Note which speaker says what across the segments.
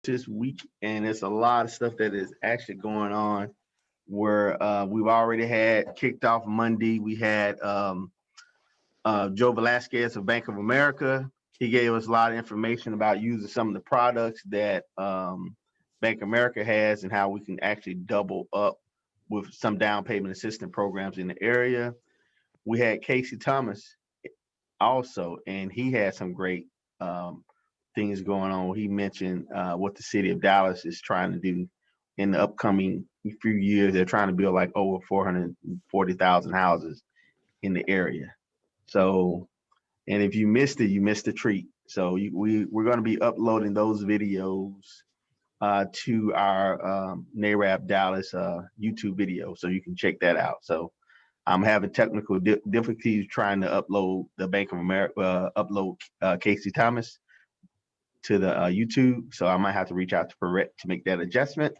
Speaker 1: this week, and it's a lot of stuff that is actually going on. Where we've already had kicked off Monday. We had Joe Velasquez of Bank of America. He gave us a lot of information about using some of the products that Bank of America has and how we can actually double up with some down payment assistance programs in the area. We had Casey Thomas also, and he had some great things going on. He mentioned what the city of Dallas is trying to do in the upcoming few years. They're trying to build like over 440,000 houses in the area. So, and if you missed it, you missed a treat. So we're going to be uploading those videos to our NAREB Dallas YouTube video, so you can check that out. So I'm having technical difficulties trying to upload the Bank of America, upload Casey Thomas to the YouTube. So I might have to reach out to Perrette to make that adjustment.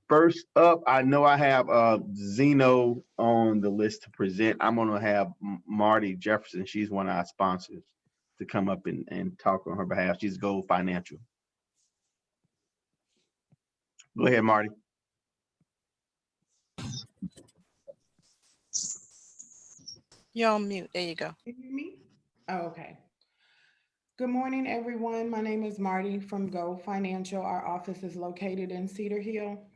Speaker 1: First up, I know I have Zeno on the list to present. I'm going to have Marty Jefferson. She's one of our sponsors to come up and talk on her behalf. She's Gold Financial. Go ahead, Marty.
Speaker 2: You're on mute. There you go.
Speaker 3: Can you hear me? Oh, okay. Good morning, everyone. My name is Marty from Go Financial. Our office is located in Cedar Hill.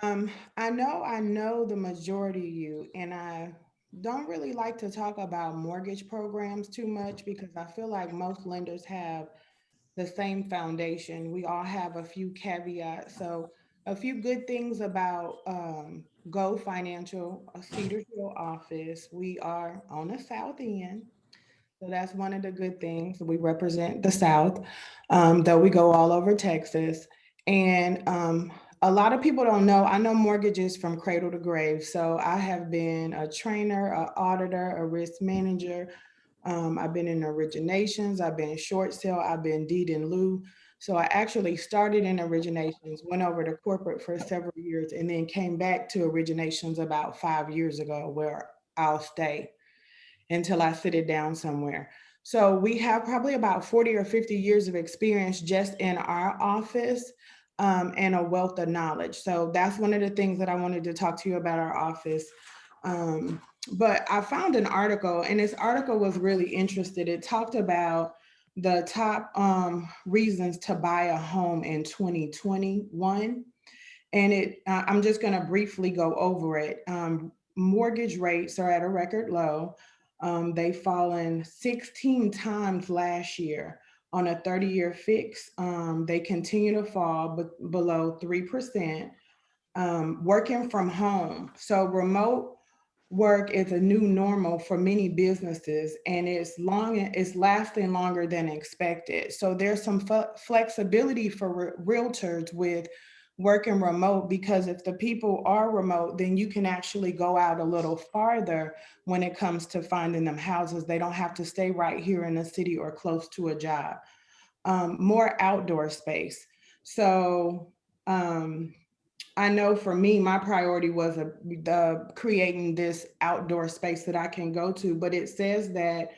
Speaker 3: I know the majority of you, and I don't really like to talk about mortgage programs too much because I feel like most lenders have the same foundation. We all have a few caveats. So, a few good things about Go Financial, a Cedar Hill office. We are on the south end. So that's one of the good things. We represent the South, though we go all over Texas. And a lot of people don't know, I know mortgages from cradle to grave. So I have been a trainer, an auditor, a risk manager. I've been in originations, I've been in short sale, I've been deed in lieu. So I actually started in originations, went over to corporate for several years, and then came back to originations about 5 years ago, where I'll stay until I sit it down somewhere. So we have probably about 40 or 50 years of experience just in our office, and a wealth of knowledge. So that's one of the things that I wanted to talk to you about our office. But I found an article, and this article was really interested. It talked about the top reasons to buy a home in 2021. And I'm just going to briefly go over it. Mortgage rates are at a record low. They've fallen 16 times last year on a 30-year fix. They continue to fall below 3%. Working from home. So remote work is a new normal for many businesses, and it's lasting longer than expected. So there's some flexibility for realtors with working remote, because if the people are remote, then you can actually go out a little farther when it comes to finding them houses. They don't have to stay right here in the city or close to a job. More outdoor space. So I know for me, my priority was creating this outdoor space that I can go to, but it says that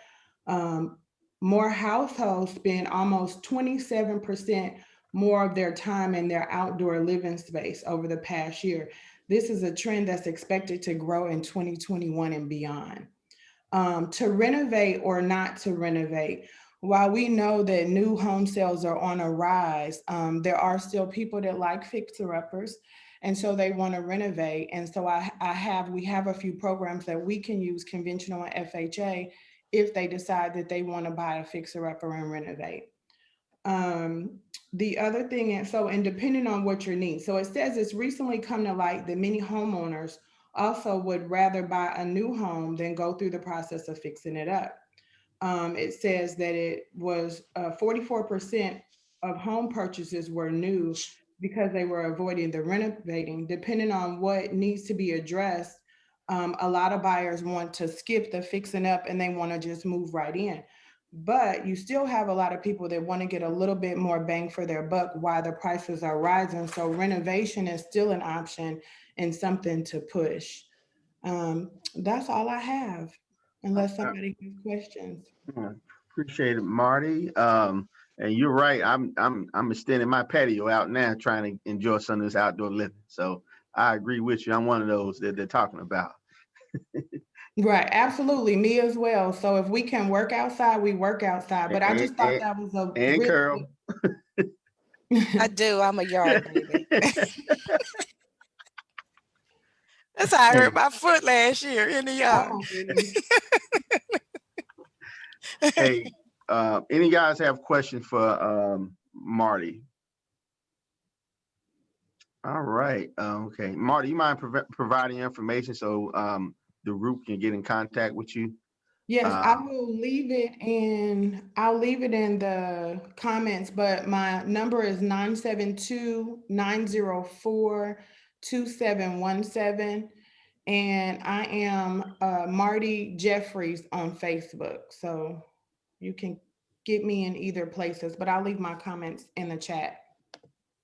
Speaker 3: um, more households spend almost 27% more of their time in their outdoor living space over the past year. This is a trend that's expected to grow in 2021 and beyond. To renovate or not to renovate, while we know that new home sales are on a rise, there are still people that like fixer-uppers, and so they want to renovate. And so we have a few programs that we can use, conventional and FHA, if they decide that they want to buy a fixer-upper and renovate. The other thing, and depending on what your needs. So it says it's recently come to light that many homeowners also would rather buy a new home than go through the process of fixing it up. It says that it was 44% of home purchases were new because they were avoiding the renovating. Depending on what needs to be addressed, a lot of buyers want to skip the fixing up and they want to just move right in. But you still have a lot of people that want to get a little bit more bang for their buck while the prices are rising. So renovation is still an option and something to push. That's all I have, unless somebody has questions.
Speaker 1: Appreciate it, Marty. And you're right. I'm extending my patio out now, trying to enjoy some of this outdoor living. So I agree with you. I'm one of those that they're talking about.
Speaker 3: Right, absolutely. Me as well. So if we can work outside, we work outside. But I
Speaker 1: And
Speaker 3: just thought that was a
Speaker 1: and
Speaker 3: really
Speaker 1: Carol.
Speaker 2: I do. I'm a yard baby. That's how I hurt my foot last year in the
Speaker 3: oh
Speaker 2: yard.
Speaker 3: my goodness.
Speaker 1: Hey, any guys have questions for Marty? All right. Okay, Marty, you mind providing information so the group can get in contact with you?
Speaker 3: Yes, I'll leave it in the comments, but my number is 972-904-2717. And I am Marty Jeffries on Facebook. So you can get me in either places, but I'll leave my comments in the chat.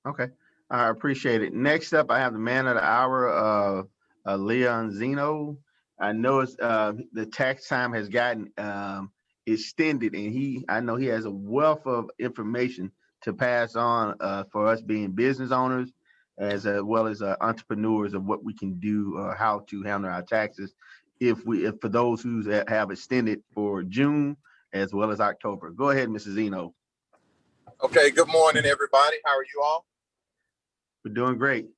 Speaker 1: Okay, I appreciate it. Next up, I have the man of the hour, Leon Zeno. I know it's the tax time has gotten extended, and I know he has a wealth of information to pass on for us being business owners, as well as entrepreneurs, of what we can do, how to handle our taxes, if for those who have extended for June as well as October. Go ahead, Mrs. Zeno.
Speaker 4: Okay, good morning, everybody. How are you all?
Speaker 1: We're doing great.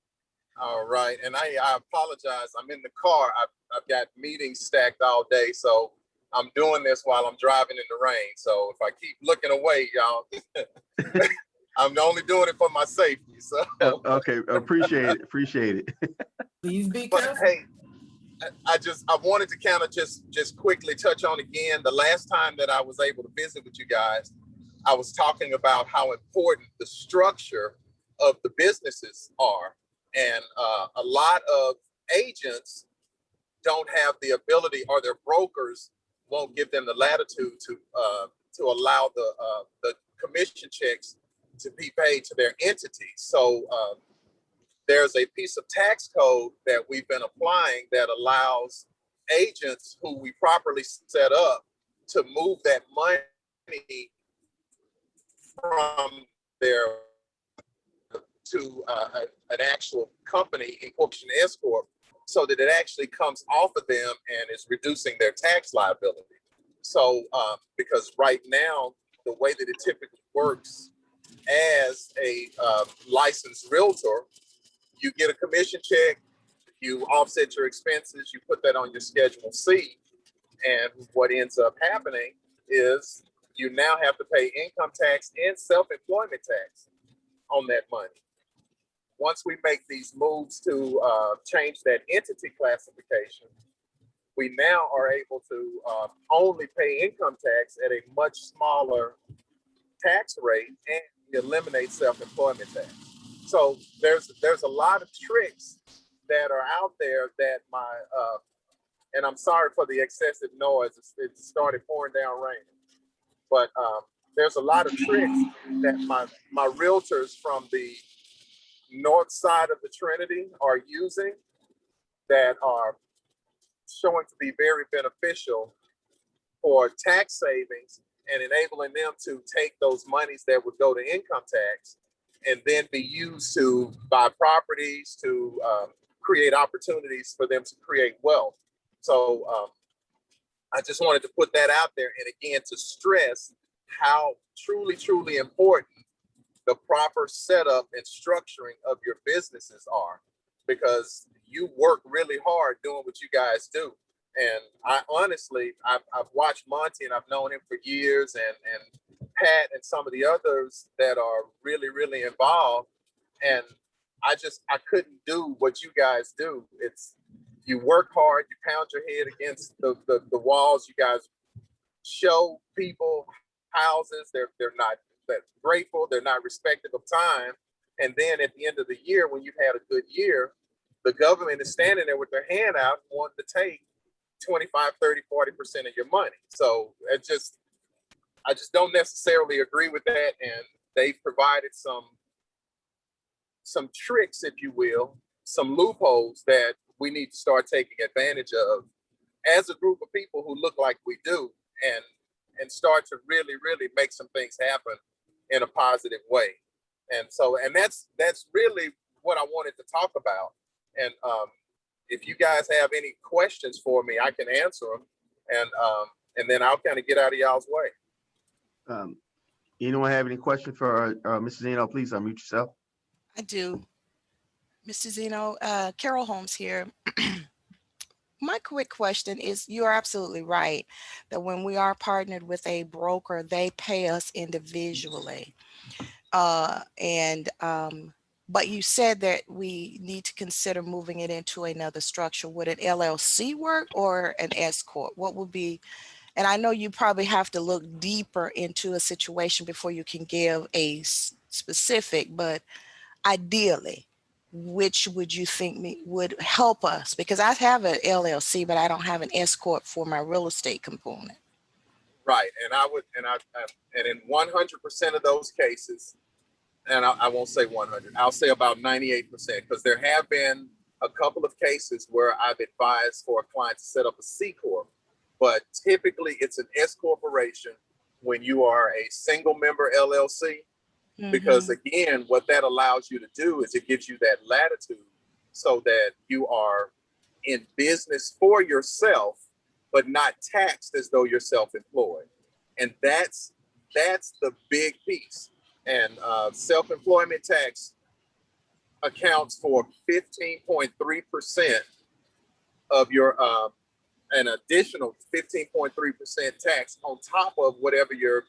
Speaker 4: All right, and I apologize. I'm in the car. I've got meetings stacked all day, so I'm doing this while I'm driving in the rain. So if I keep looking away, y'all, I'm only doing it for my safety. So
Speaker 1: Okay, appreciate it.
Speaker 3: Please be
Speaker 4: but
Speaker 3: careful.
Speaker 4: hey, I wanted to kind of just quickly touch on again. The last time that I was able to visit with you guys, I was talking about how important the structure of the businesses are. And a lot of agents don't have the ability, or their brokers won't give them the latitude to allow the commission checks to be paid to their entities. So there's a piece of tax code that we've been applying that allows agents who we properly set up to move that money from their to an actual company, incorporation S corp, so that it actually comes off of them and is reducing their tax liability. So because right now, the way that it typically works as a licensed realtor, you get a commission check, you offset your expenses, you put that on your Schedule C, and what ends up happening is you now have to pay income tax and self-employment tax on that money. Once we make these moves to change that entity classification, we now are able to only pay income tax at a much smaller tax rate, and we eliminate self-employment tax. So there's a lot of tricks that are out there that and I'm sorry for the excessive noise. It started pouring down rain, but there's a lot of tricks that my realtors from the north side of the Trinity are using that are showing to be very beneficial for tax savings and enabling them to take those monies that would go to income tax and then be used to buy properties, to create opportunities for them to create wealth. So I just wanted to put that out there, and again, to stress how truly, truly important the proper setup and structuring of your businesses are, because you work really hard doing what you guys do. And I honestly, I've watched Monty, and I've known him for years, and Pat and some of the others that are really, really involved. And I couldn't do what you guys do. You work hard, you pound your head against the walls, you guys show people houses, they're not grateful, they're not respective of time. And then at the end of the year, when you've had a good year, the government is standing there with their hand out wanting to take 25, 30, 40% of your money. So I just don't necessarily agree with that. And they've provided some tricks, if you will, some loopholes that we need to start taking advantage of as a group of people who look like we do, and start to really, really make some things happen in a positive way. And so, and that's really what I wanted to talk about. And if you guys have any questions for me, I can answer them, and then I'll kind of get out of y'all's way.
Speaker 1: Anyone have any questions for Mrs. Zeno? Please unmute yourself.
Speaker 2: I do. Mr. Zeno, Carol Holmes here. My quick question is, you are absolutely right that when we are partnered with a broker, they pay us individually. But you said that we need to consider moving it into another structure. Would an LLC work or an S corp? What would be, and I know you probably have to look deeper into a situation before you can give a specific, but ideally, which would you think would help us? Because I have an LLC, but I don't have an S corp for my real estate component.
Speaker 4: Right, and and in 100% of those cases, and I won't say 100, I'll say about 98%, because there have been a couple of cases where I've advised for a client to set up a C corp, but typically it's an S corporation when you are a single member LLC. Because again, what that allows you to do is it gives you that latitude so that you are in business for yourself, but not taxed as though you're self-employed. And that's the big piece. And self-employment tax accounts for 15.3% of your, an additional 15.3% tax on top of whatever your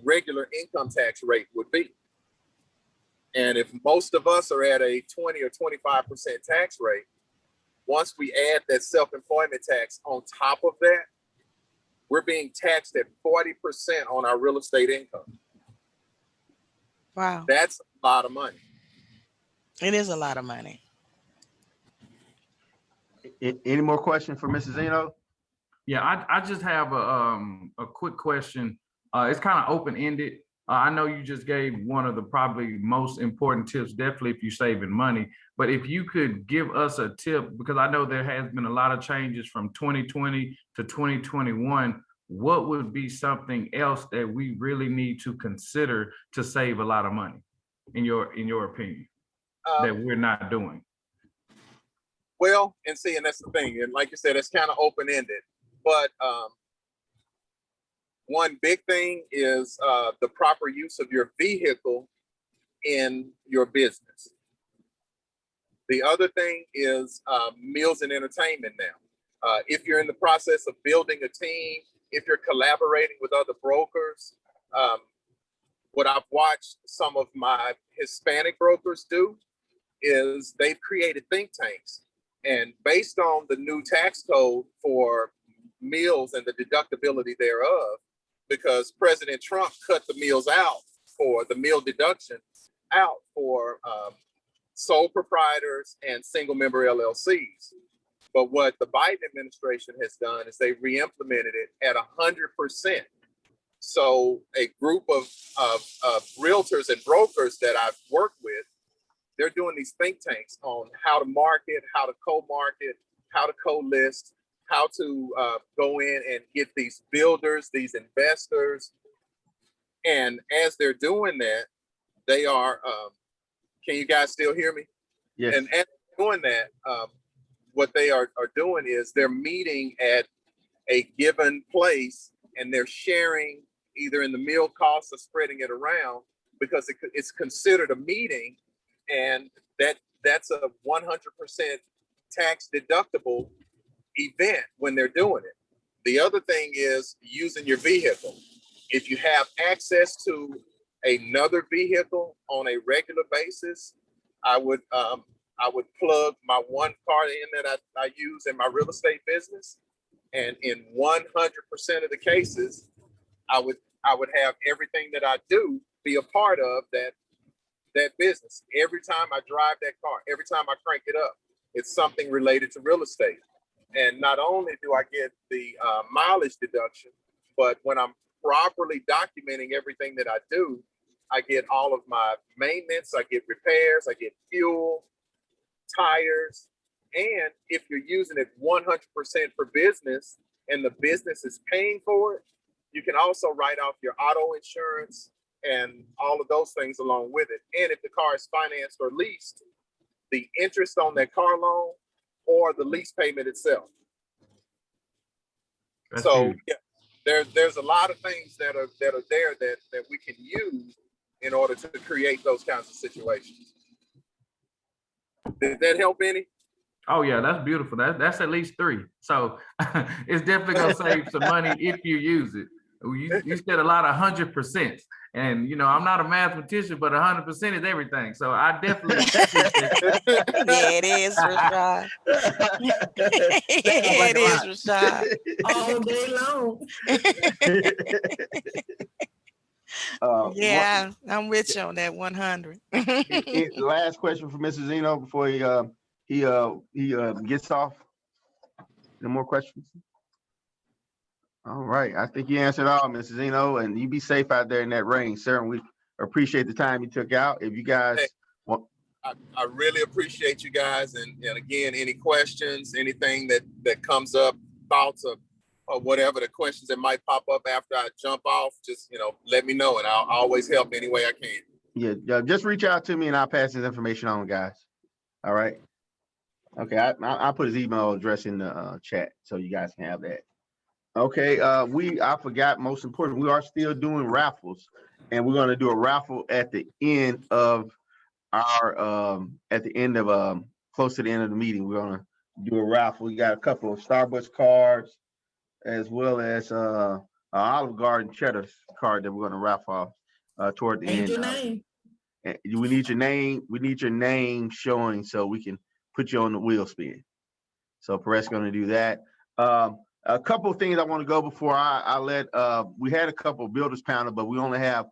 Speaker 4: regular income tax rate would be. And if most of us are at a 20 or 25% tax rate, once we add that self-employment tax on top of that, we're being taxed at 40% on our real estate income.
Speaker 2: Wow.
Speaker 4: That's a lot of money.
Speaker 2: It is a lot of money.
Speaker 1: Any more questions for Mrs. Zeno?
Speaker 5: Yeah, I just have a quick question. It's kind of open-ended. I know you just gave one of the probably most important tips, definitely if you're saving money, but if you could give us a tip, because I know there has been a lot of changes from 2020 to 2021, what would be something else that we really need to consider to save a lot of money, in your opinion, that we're not doing?
Speaker 4: Well, and that's the thing. And like you said, it's kind of open-ended, but one big thing is the proper use of your vehicle in your business. The other thing is meals and entertainment now. If you're in the process of building a team, if you're collaborating with other brokers, what I've watched some of my Hispanic brokers do is they've created think tanks. And based on the new tax code for meals and the deductibility thereof, because President Trump cut the meals out for the meal deduction out for sole proprietors and single member LLCs. But what the Biden administration has done is they re-implemented it at 100%. So a group of realtors and brokers that I've worked with, they're doing these think tanks on how to market, how to co-market, how to co-list, how to go in and get these builders, these investors. And as they're doing that, they are, can you guys still hear me?
Speaker 1: Yes.
Speaker 4: And as they're doing that, what they are doing is they're meeting at a given place and they're sharing either in the meal costs or spreading it around, because it's considered a meeting, and that's a 100% tax deductible event when they're doing it. The other thing is using your vehicle. If you have access to another vehicle on a regular basis, I would plug my one car in that I use in my real estate business, and in 100% of the cases, I would have everything that I do be a part of that business. Every time I drive that car, every time I crank it up, it's something related to real estate. And not only do I get the mileage deduction, but when I'm properly documenting everything that I do, I get all of my maintenance, I get repairs, I get fuel, tires. And if you're using it 100% for business and the business is paying for it, you can also write off your auto insurance, and all of those things along with it. And if the car is financed or leased, the interest on that car loan or the lease payment itself.
Speaker 5: That's
Speaker 4: So
Speaker 5: huge.
Speaker 4: yeah, there's a lot of things that are there that we can use in order to create those kinds of situations. Did that help any?
Speaker 5: Oh yeah, that's beautiful. That's at least 3. So it's definitely gonna save some money if you use it. You said a lot of 100%, and you know I'm not a mathematician, but 100% is everything. So I definitely appreciate
Speaker 2: Yeah, it is, Rashad. Yeah,
Speaker 1: like
Speaker 2: it
Speaker 1: a
Speaker 2: is,
Speaker 1: lot.
Speaker 2: Rashad.
Speaker 6: All day long.
Speaker 2: Yeah, I'm with you on that 100.
Speaker 1: Last question for Mr. Zeno before he gets off. No more questions? All right. I think you answered all, Mrs. Zeno, and you be safe out there in that rain, sir. And we appreciate the time you took out. If you guys want,
Speaker 4: I really appreciate you guys. And again, any questions, anything that comes up, thoughts or whatever the questions that might pop up after I jump off, just, let me know and I'll always help any way I can.
Speaker 1: yeah, just reach out to me and I'll pass this information on, guys. All right. Okay. I'll put his email address in the chat so you guys can have that. Okay, I forgot, most important, we are still doing raffles, and we're gonna do a raffle at the end of our close to the end of the meeting. We're gonna do a raffle. We got a couple of Starbucks cards as well as an Olive Garden cheddar card that we're gonna raffle off toward the
Speaker 6: And
Speaker 1: end.
Speaker 6: your name.
Speaker 1: And we need your name. We need your name showing so we can put you on the wheel spin. So Perez gonna do that. A couple of things I want to go before I let we had a couple of builders panel, but we only have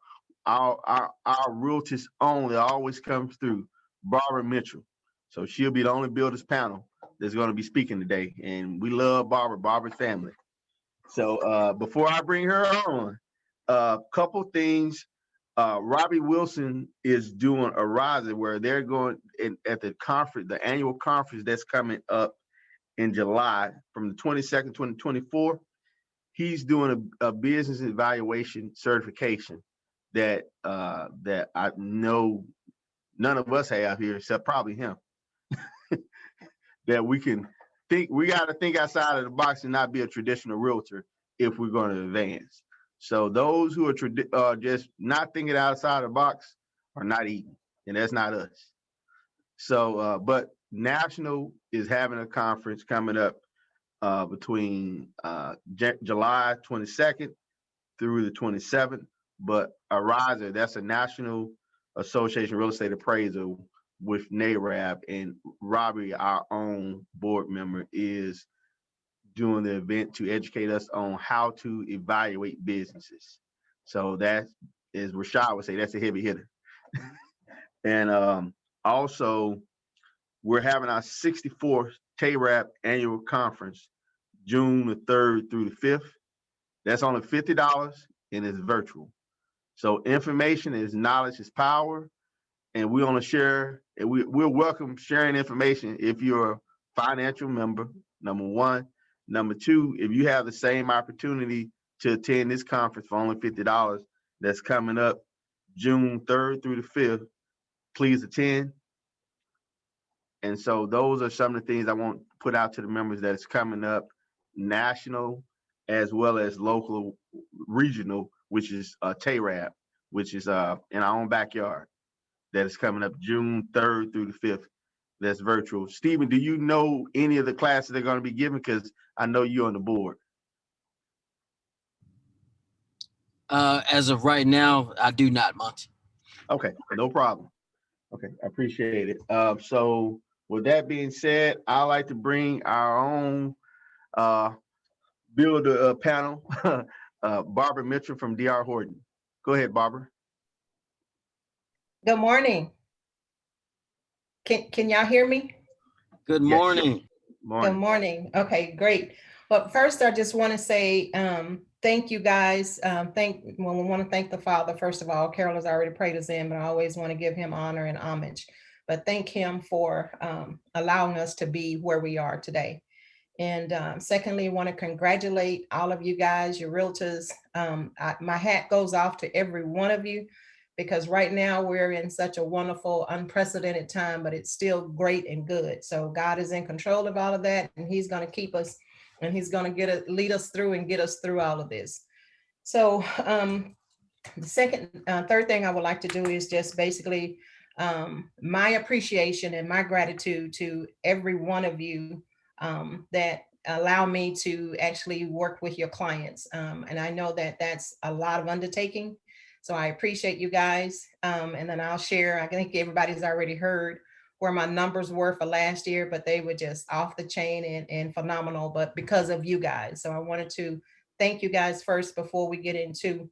Speaker 1: our realtors only always comes through Barbara Mitchell. So she'll be the only builders panel that's going to be speaking today. And we love Barbara's family. So before I bring her on, a couple things. Robbie Wilson is doing a rising where they're going at the conference, the annual conference that's coming up in July from the 22nd, 2024, he's doing a business evaluation certification that I know none of us have here except probably him. That we got to think outside of the box and not be a traditional realtor if we're going to advance. So those who are just not thinking outside the box are not eating, and that's not us. So, but National is having a conference coming up between July 22nd through the 27th. But a riser, that's a National Association Real Estate Appraisal with NAREB, and Robbie, our own board member, is doing the event to educate us on how to evaluate businesses. So that is, Rashad would say, that's a heavy hitter. And also, we're having our 64th NAREB annual conference, June the 3rd through the 5th. That's only $50 and it's virtual. So information is knowledge is power. And we want to share, and we'll welcome sharing information if you're a financial member, number one. Number two, if you have the same opportunity to attend this conference for only $50 that's coming up June 3rd through the 5th, please attend. And so those are some of the things I want to put out to the members that is coming up, national as well as local, regional, which is NAREB, which is in our own backyard. That is coming up June 3rd through the 5th. That's virtual. Stephen, do you know any of the classes they're going to be giving? Because I know you're on the board.
Speaker 7: As of right now, I do not, Monty.
Speaker 1: Okay, no problem. Okay, I appreciate it. So with that being said, I'd like to bring our own builder panel, Barbara Mitchell from D.R. Horton. Go ahead, Barbara.
Speaker 8: Good morning. Can y'all hear me?
Speaker 7: Good
Speaker 1: Yes.
Speaker 7: morning.
Speaker 1: Morning.
Speaker 8: Good morning. Okay, great. But first, I just want to say thank you guys. We want to thank the Father, first of all. Carol has already prayed us in, but I always want to give him honor and homage. But thank him for allowing us to be where we are today. And secondly, I want to congratulate all of you guys, your realtors. My hat goes off to every one of you, because right now we're in such a wonderful, unprecedented time, but it's still great and good. So God is in control of all of that, and he's going to keep us, and he's going to lead us through and get us through all of this. So the third thing I would like to do is just basically my appreciation and my gratitude to every one of you that allow me to actually work with your clients. And I know that that's a lot of undertaking. So I appreciate you guys. And then I'll share, I think everybody's already heard where my numbers were for last year, but they were just off the chain and phenomenal, but because of you guys. So I wanted to thank you guys first before we get into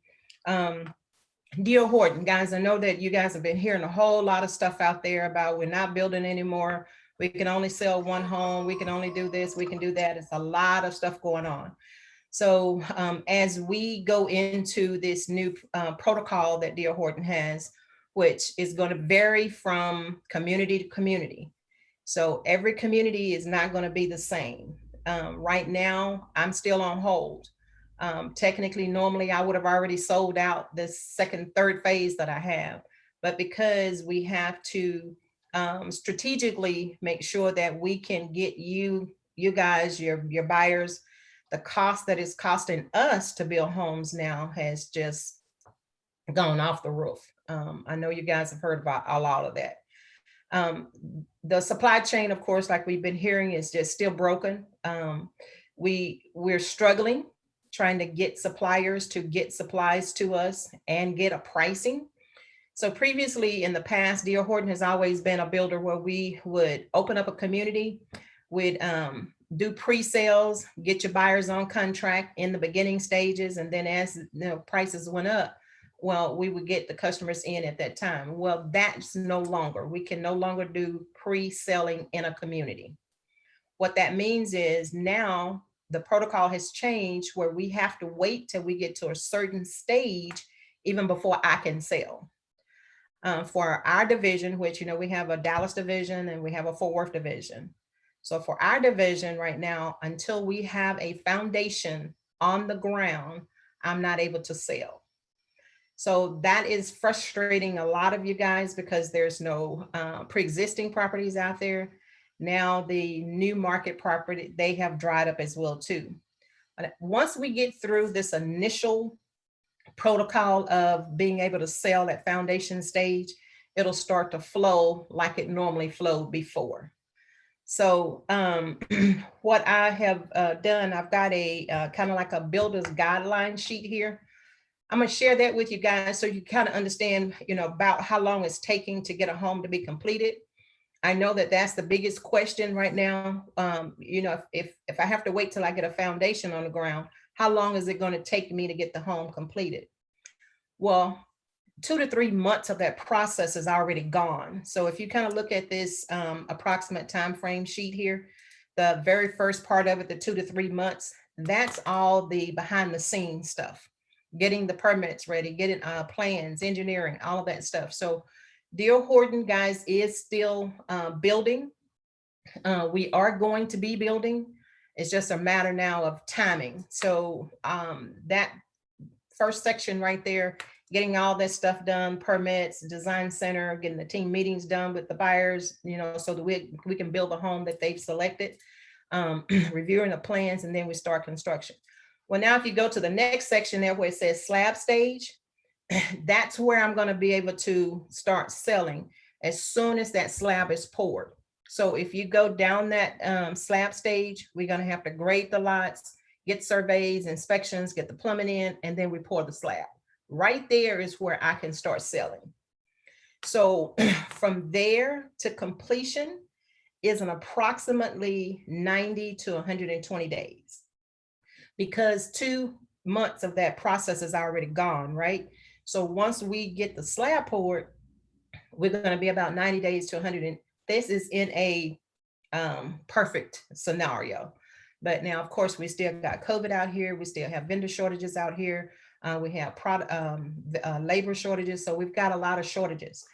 Speaker 8: D.R. Horton. Guys, I know that you guys have been hearing a whole lot of stuff out there about we're not building anymore. We can only sell one home. We can only do this. We can do that. It's a lot of stuff going on. So as we go into this new protocol that D.R. Horton has, which is going to vary from community to community. So every community is not going to be the same. Right now, I'm still on hold. Technically, normally I would have already sold out this second, third phase that I have, but because we have to strategically make sure that we can get you guys, your buyers, the cost that is costing us to build homes now has just gone off the roof. I know you guys have heard about a lot of that. The supply chain, of course, like we've been hearing, is just still broken. We're struggling trying to get suppliers to get supplies to us and get a pricing. So previously in the past, D.R. Horton has always been a builder where we would open up a community, we'd do pre-sales, get your buyers on contract in the beginning stages, and then as prices went up, well, we would get the customers in at that time. Well, that's no longer. We can no longer do pre-selling in a community. What that means is now the protocol has changed where we have to wait till we get to a certain stage even before I can sell. For our division, which, we have a Dallas division and we have a Fort Worth division. So for our division right now, until we have a foundation on the ground, I'm not able to sell. So that is frustrating a lot of you guys because there's no pre-existing properties out there. Now the new market property, they have dried up as well too. But once we get through this initial protocol of being able to sell that foundation stage, it'll start to flow like it normally flowed before. So what I have done, I've got a kind of like a builder's guideline sheet here. I'm going to share that with you guys so you kind of understand, about how long it's taking to get a home to be completed. I know that that's the biggest question right now. If I have to wait till I get a foundation on the ground, how long is it going to take me to get the home completed? Well, 2 to 3 months of that process is already gone. So if you kind of look at this approximate time frame sheet here, the very first part of it, the 2 to 3 months, that's all the behind the scenes stuff, getting the permits ready, getting plans, engineering, all of that stuff. So D.R. Horton, guys, is still building. We are going to be building. It's just a matter now of timing. So that first section right there, getting all that stuff done, permits, design center, getting the team meetings done with the buyers, so that we can build a home that they've selected, reviewing the plans, and then we start construction. Well, now if you go to the next section there where it says slab stage, that's where I'm going to be able to start selling as soon as that slab is poured. So if you go down that slab stage, we're going to have to grade the lots, get surveys, inspections, get the plumbing in, and then we pour the slab. Right there is where I can start selling. So from there to completion is an approximately 90 to 120 days, because 2 months of that process is already gone, right? So once we get the slab poured, we're going to be about 90 days to 100. This is in a perfect scenario. But now, of course, we still got COVID out here. We still have vendor shortages out here. We have labor shortages. So we've got a lot of shortages.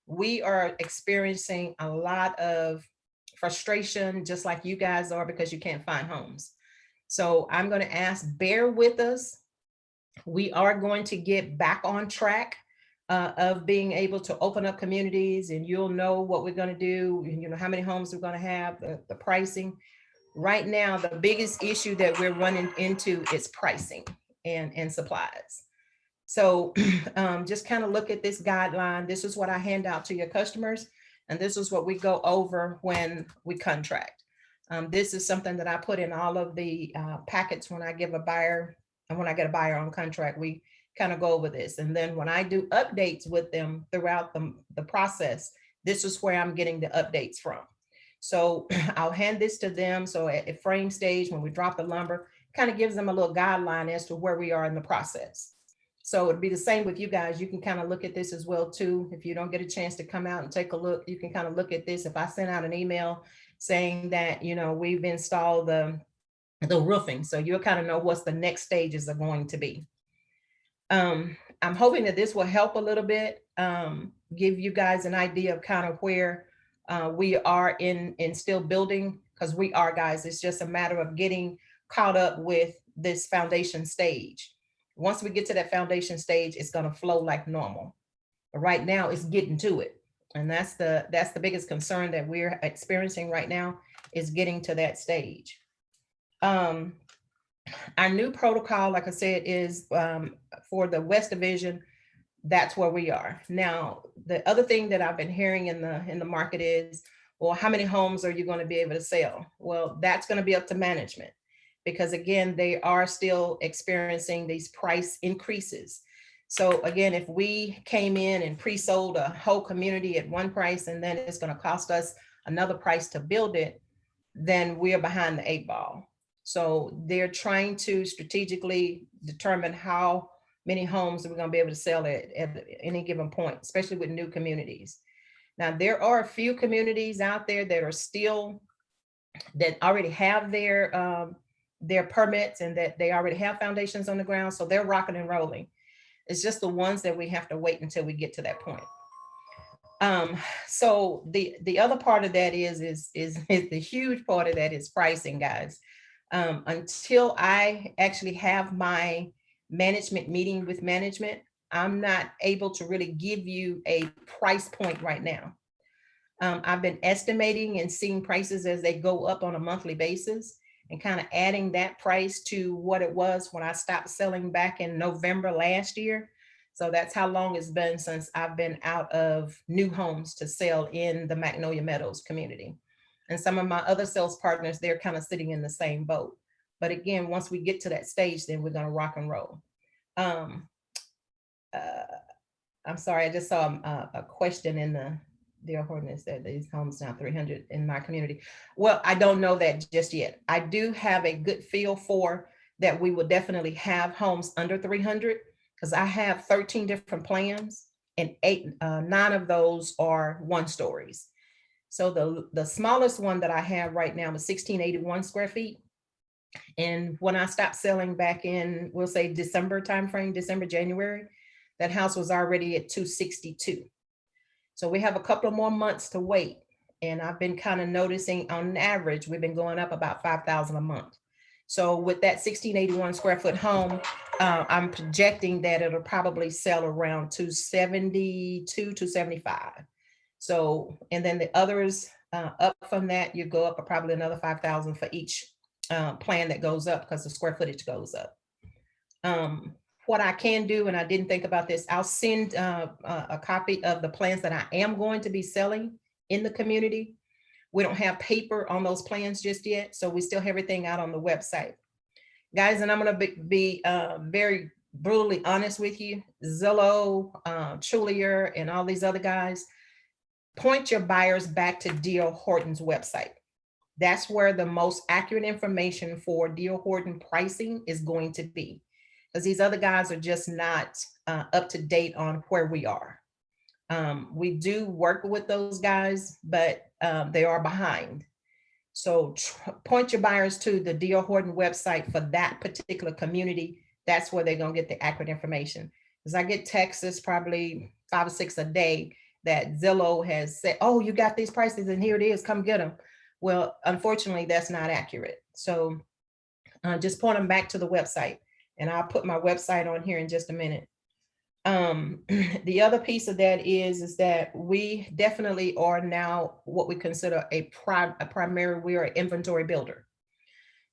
Speaker 8: We are experiencing a lot of frustration, just like you guys are, because you can't find homes. So I'm going to ask, bear with us. We are going to get back on track of being able to open up communities, and you'll know what we're going to do, you know, how many homes we're going to have, the pricing. Right now, the biggest issue that we're running into is pricing and supplies. So just kind of look at this guideline. This is what I hand out to your customers, and this is what we go over when we contract. This is something that I put in all of the packets when I give a buyer, and when I get a buyer on contract, we kind of go over this. And then when I do updates with them throughout the process, this is where I'm getting the updates from. So I'll hand this to them. So at frame stage, when we drop the lumber, kind of gives them a little guideline as to where we are in the process. So it'd be the same with you guys. You can kind of look at this as well too. If you don't get a chance to come out and take a look, you can kind of look at this. If I send out an email saying that, you know, we've installed the roofing, so you'll kind of know what's the next stages are going to be. I'm hoping that this will help a little bit, give you guys an idea of kind of where we are in still building, because we are, guys. It's just a matter of getting caught up with this foundation stage. Once we get to that foundation stage, it's going to flow like normal. But right now, it's getting to it, and that's the biggest concern that we're experiencing right now, is getting to that stage. Our new protocol, like I said, is for the West Division. That's where we are now. The other thing that I've been hearing in the market is, well, how many homes are you going to be able to sell? Well, that's going to be up to management, because again, they are still experiencing these price increases. So again, if we came in and pre-sold a whole community at one price, and then it's going to cost us another price to build it, then we are behind the 8 ball. So they're trying to strategically determine how many homes we're going to be able to sell at any given point, especially with new communities. Now, there are a few communities out there that are still, that already have their permits, and that they already have foundations on the ground. So they're rocking and rolling. It's just the ones that we have to wait until we get to that point. So the other part of that is the huge part of that is pricing, guys. Until I actually have my management meeting with management, I'm not able to really give you a price point right now. I've been estimating and seeing prices as they go up on a monthly basis, and kind of adding that price to what it was when I stopped selling back in November last year. So that's how long it's been since I've been out of new homes to sell in the Magnolia Meadows community. And some of my other sales partners, they're kind of sitting in the same boat. But again, once we get to that stage, then we're going to rock and roll. I'm sorry, I just saw a question in the ordinance that these homes now 300 in my community. Well, I don't know that just yet. I do have a good feel for that. We will definitely have homes under 300, because I have 13 different plans, and 9 of those are 1-stories. So the smallest one that I have right now is 1681 square feet. And when I stopped selling back in, we'll say December timeframe, December, January, that house was already at 262. So we have a couple of more months to wait. And I've been kind of noticing on average, we've been going up about $5,000 a month. So with that 1681 square foot home, I'm projecting that it'll probably sell around 272, 275. So, and then the others up from that, you go up probably another 5,000 for each plan that goes up, because the square footage goes up. What I can do, and I didn't think about this, I'll send a copy of the plans that I am going to be selling in the community. We don't have paper on those plans just yet, so we still have everything out on the website. Guys, and I'm going to be very brutally honest with you. Zillow, Trulier, and all these other guys, point your buyers back to D.R. Horton's website. That's where the most accurate information for D.R. Horton pricing is going to be, because these other guys are just not up to date on where we are. We do work with those guys, but they are behind. So point your buyers to the D.R. Horton website for that particular community. That's where they're going to get the accurate information. Because I get texts probably 5 or 6 a day that Zillow has said, oh, you got these prices and here it is, come get them. Well, unfortunately, that's not accurate. So just point them back to the website, and I'll put my website on here in just a minute. The other piece of that is that we definitely are now what we consider a primary, we are an inventory builder.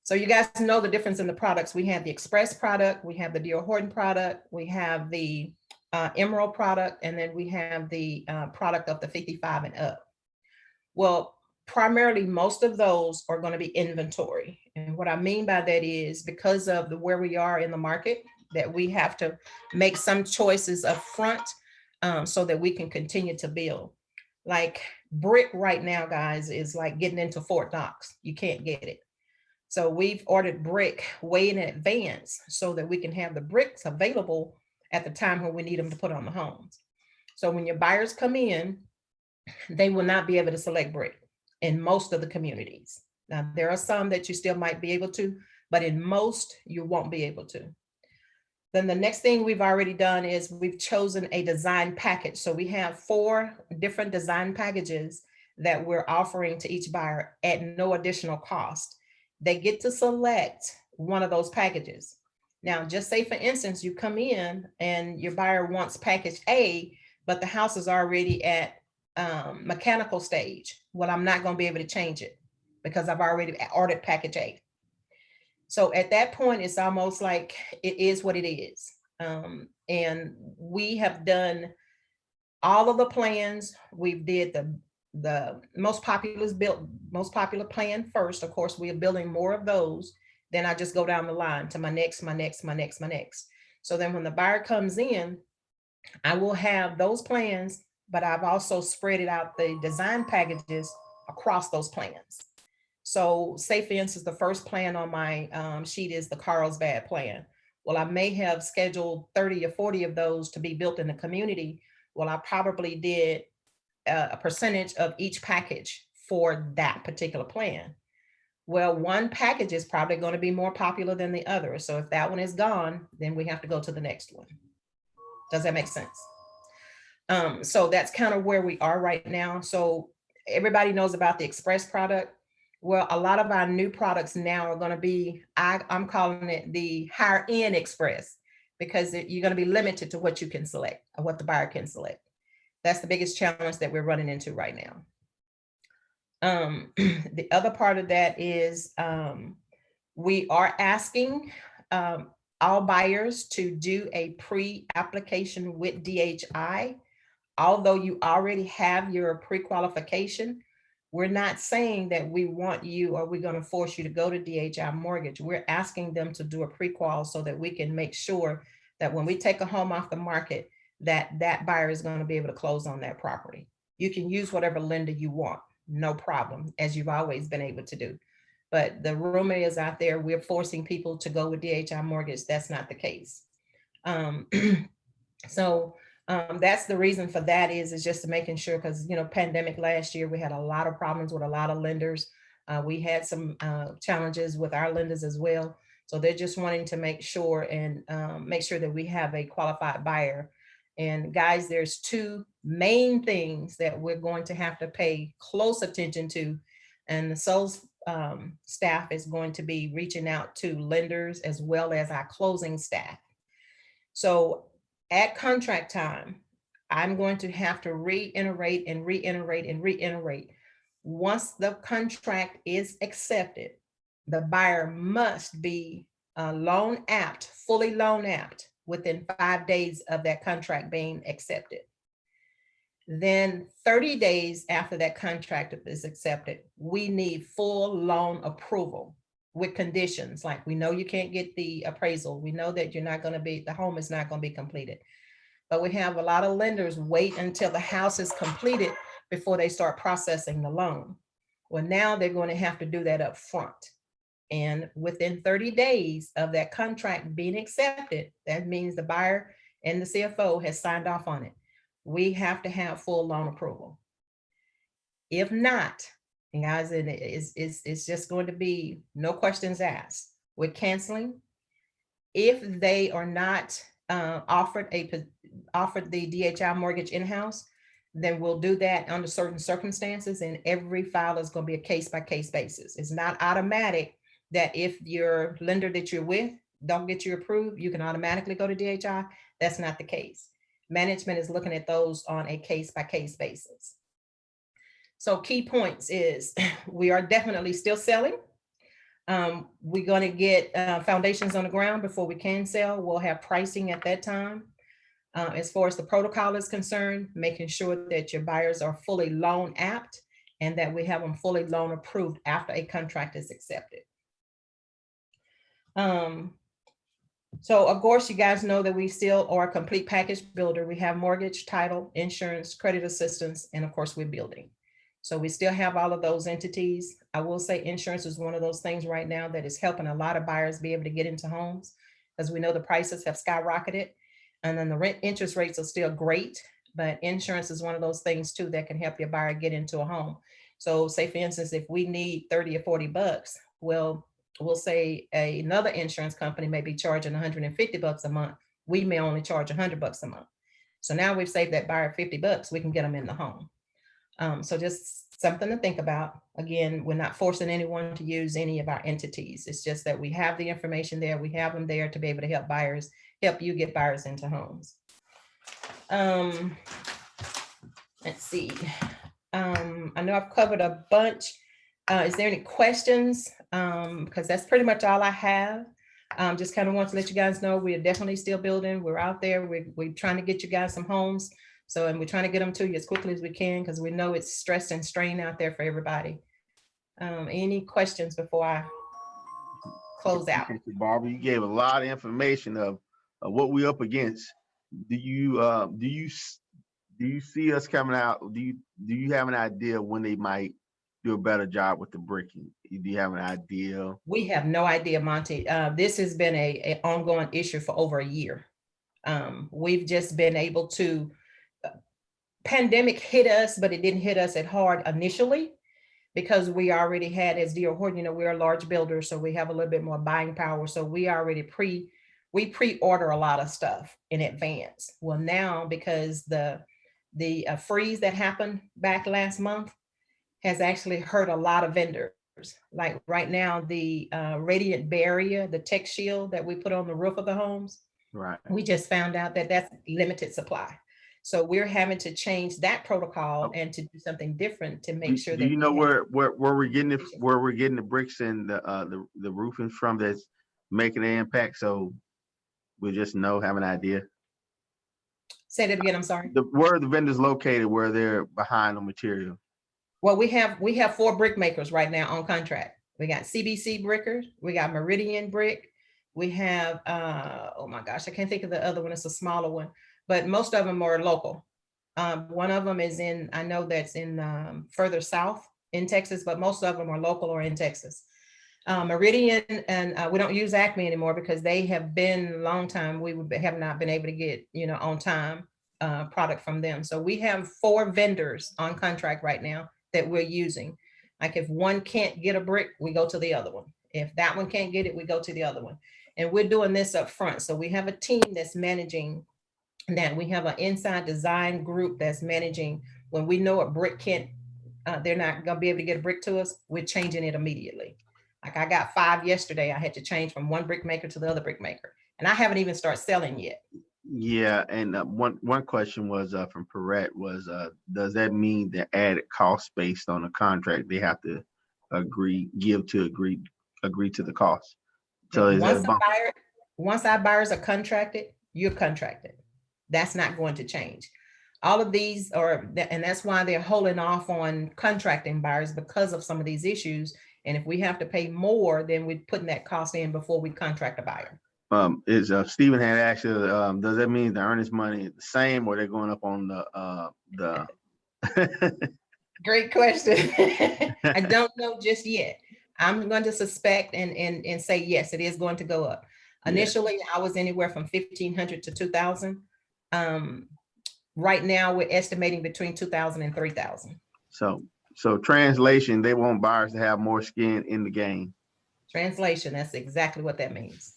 Speaker 8: So you guys know the difference in the products. We have the Express product, we have the D.R. Horton product, we have the Emerald product, and then we have the product of the 55 and up. Well, primarily most of those are going to be inventory. And what I mean by that is because of where we are in the market, that we have to make some choices up front so that we can continue to build. Like brick right now, guys, is like getting into Fort Knox. You can't get it. So we've ordered brick way in advance so that we can have the bricks available at the time when we need them to put on the homes. So when your buyers come in, they will not be able to select brick in most of the communities. Now, there are some that you still might be able to, but in most, you won't be able to. Then the next thing we've already done is we've chosen a design package. So we have 4 different design packages that we're offering to each buyer at no additional cost. They get to select one of those packages. Now, just say for instance, you come in and your buyer wants package A, but the house is already at mechanical stage. Well, I'm not going to be able to change it because I've already ordered package A. So at that point, it's almost like it is what it is. And we have done all of the plans. We did the most popular plan first. Of course, we are building more of those. Then I just go down the line to my next. So then when the buyer comes in, I will have those plans, but I've also spread it out the design packages across those plans. So say for instance, the first plan on my sheet is the Carlsbad plan. Well, I may have scheduled 30 or 40 of those to be built in the community. Well, I probably did a percentage of each package for that particular plan. Well, one package is probably going to be more popular than the other. So if that one is gone, then we have to go to the next one. Does that make sense? So that's kind of where we are right now. So everybody knows about the Express product. Well, a lot of our new products now are going to be, I'm calling it the higher end Express, because you're going to be limited to what you can select or what the buyer can select. That's the biggest challenge that we're running into right now. The other part of that is we are asking all buyers to do a pre-application with DHI. Although you already have your pre-qualification, we're not saying that we want you or we're going to force you to go to DHI Mortgage. We're asking them to do a pre-qual so that we can make sure that when we take a home off the market, that buyer is going to be able to close on that property. You can use whatever lender you want, no problem, as you've always been able to do. But the rumor is out there, we're forcing people to go with DHI Mortgage. That's not the case. That's the reason for that is just making sure, because, pandemic last year, we had a lot of problems with a lot of lenders. We had some challenges with our lenders as well. So they're just wanting to make sure that we have a qualified buyer. And guys, there's 2 main things that we're going to have to pay close attention to. And the sales staff is going to be reaching out to lenders as well as our closing staff. So at contract time, I'm going to have to reiterate. Once the contract is accepted, the buyer must be fully loan apt within 5 days of that contract being accepted. Then 30 days after that contract is accepted, we need full loan approval with conditions. Like, we know you can't get the appraisal. We know that the home is not going to be completed. But we have a lot of lenders wait until the house is completed before they start processing the loan. Well, now they're going to have to do that up front. And within 30 days of that contract being accepted, that means the buyer and the CFO has signed off on it. We have to have full loan approval. If not, and guys, it's just going to be no questions asked. We're canceling. If they are not offered the DHI Mortgage in-house, then we'll do that under certain circumstances, and every file is going to be a case-by-case basis. It's not automatic that if your lender that you're with don't get you approved, you can automatically go to DHI. That's not the case. Management is looking at those on a case-by-case basis. So key points is we are definitely still selling. We're going to get foundations on the ground before we can sell. We'll have pricing at that time. As far as the protocol is concerned, making sure that your buyers are fully loan apt and that we have them fully loan approved after a contract is accepted. So of course, you guys know that we still are a complete package builder. We have mortgage, title, insurance, credit assistance, and of course we're building. So we still have all of those entities. I will say insurance is one of those things right now that is helping a lot of buyers be able to get into homes, because we know the prices have skyrocketed, and then the rent interest rates are still great, but insurance is one of those things too that can help your buyer get into a home. So say for instance, if we need 30 or 40 bucks, well, we'll say another insurance company may be charging 150 bucks a month. We may only charge 100 bucks a month. So now we've saved that buyer 50 bucks, we can get them in the home. So just something to think about. Again, we're not forcing anyone to use any of our entities. It's just that we have the information there. We have them there to be able to help buyers, help you get buyers into homes. Let's see. I know I've covered a bunch. Is there any questions? Because that's pretty much all I have. Just kind of want to let you guys know we're definitely still building. We're out there. We're trying to get you guys some homes. So, and we're trying to get them to you as quickly as we can, because we know it's stress and strain out there for everybody. Any questions before I close out?
Speaker 1: Thank you, Barbara. You gave a lot of information of what we're up against. Do you see us coming out? Do you have an idea when they might do a better job with the bricking? Do you have an idea?
Speaker 8: We have no idea, Monty. This has been an ongoing issue for over a year. We've just been able to, pandemic hit us, but it didn't hit us as hard initially because we already had, as D.R. Horton, you know, we're a large builder, so we have a little bit more buying power. So we already pre-order a lot of stuff in advance. Well, now because the freeze that happened back last month has actually hurt a lot of vendors. Like right now, the radiant barrier, the tech shield that we put on the roof of the homes,
Speaker 1: Right.
Speaker 8: We just found out that that's limited supply. So we're having to change that protocol and to do something different to make sure that.
Speaker 1: Do you know where we're getting it, where we're getting the bricks and the roofing from that's making an impact? So we just know, have an idea.
Speaker 8: Say that again. I'm sorry.
Speaker 1: Where are the vendors located? Where they're behind on material?
Speaker 8: Well, we have 4 brick makers right now on contract. We got CBC Brickers, we got Meridian Brick, we have oh my gosh, I can't think of the other one. It's a smaller one, but most of them are local. One of them is in, I know that's in further south in Texas, but most of them are local or in Texas. Meridian, and we don't use Acme anymore because they have been a long time. We have not been able to get, you know, on time product from them. So we have 4 vendors on contract right now that we're using. Like if one can't get a brick, we go to the other one. If that one can't get it, we go to the other one. And we're doing this up front. So we have a team that's managing that. We have an inside design group that's managing when we know a brick can't, they're not gonna be able to get a brick to us, we're changing it immediately. Like I got 5 yesterday, I had to change from one brick maker to the other brick maker. And I haven't even started selling yet.
Speaker 1: Yeah, and one question was from Perrette was, does that mean the added cost based on the contract they have to agree to the cost? So is
Speaker 8: once our buyers are contracted, you're contracted. That's not going to change. All of these are, and that's why they're holding off on contracting buyers because of some of these issues. And if we have to pay more, then we're putting that cost in before we contract a buyer.
Speaker 1: Stephen had asked, does that mean the earnest money is the same or they're going up on the
Speaker 8: Great question. I don't know just yet. I'm going to suspect and say, yes, it is going to go up. Initially, I was anywhere from 1,500 to 2,000. Right now, we're estimating between 2,000 and 3,000.
Speaker 1: So translation, they want buyers to have more skin in the game.
Speaker 8: Translation, that's exactly what that means.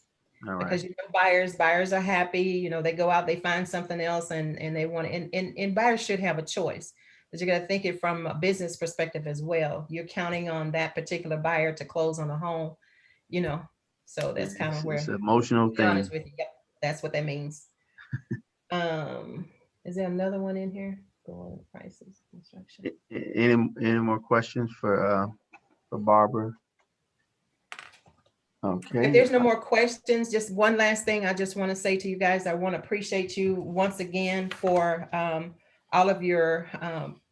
Speaker 1: All right.
Speaker 8: Because buyers are happy, they go out, they find something else and they want to, and buyers should have a choice. But you got to think it from a business perspective as well. You're counting on that particular buyer to close on a home, so that's kind of where,
Speaker 1: It's an emotional
Speaker 8: to be honest
Speaker 1: thing.
Speaker 8: with you, yep, that's what that means. Is there another one in here? Going prices, construction.
Speaker 1: Any more questions for Barbara?
Speaker 8: If
Speaker 1: Okay.
Speaker 8: there's no more questions, just one last thing I just want to say to you guys, I want to appreciate you once again for all of your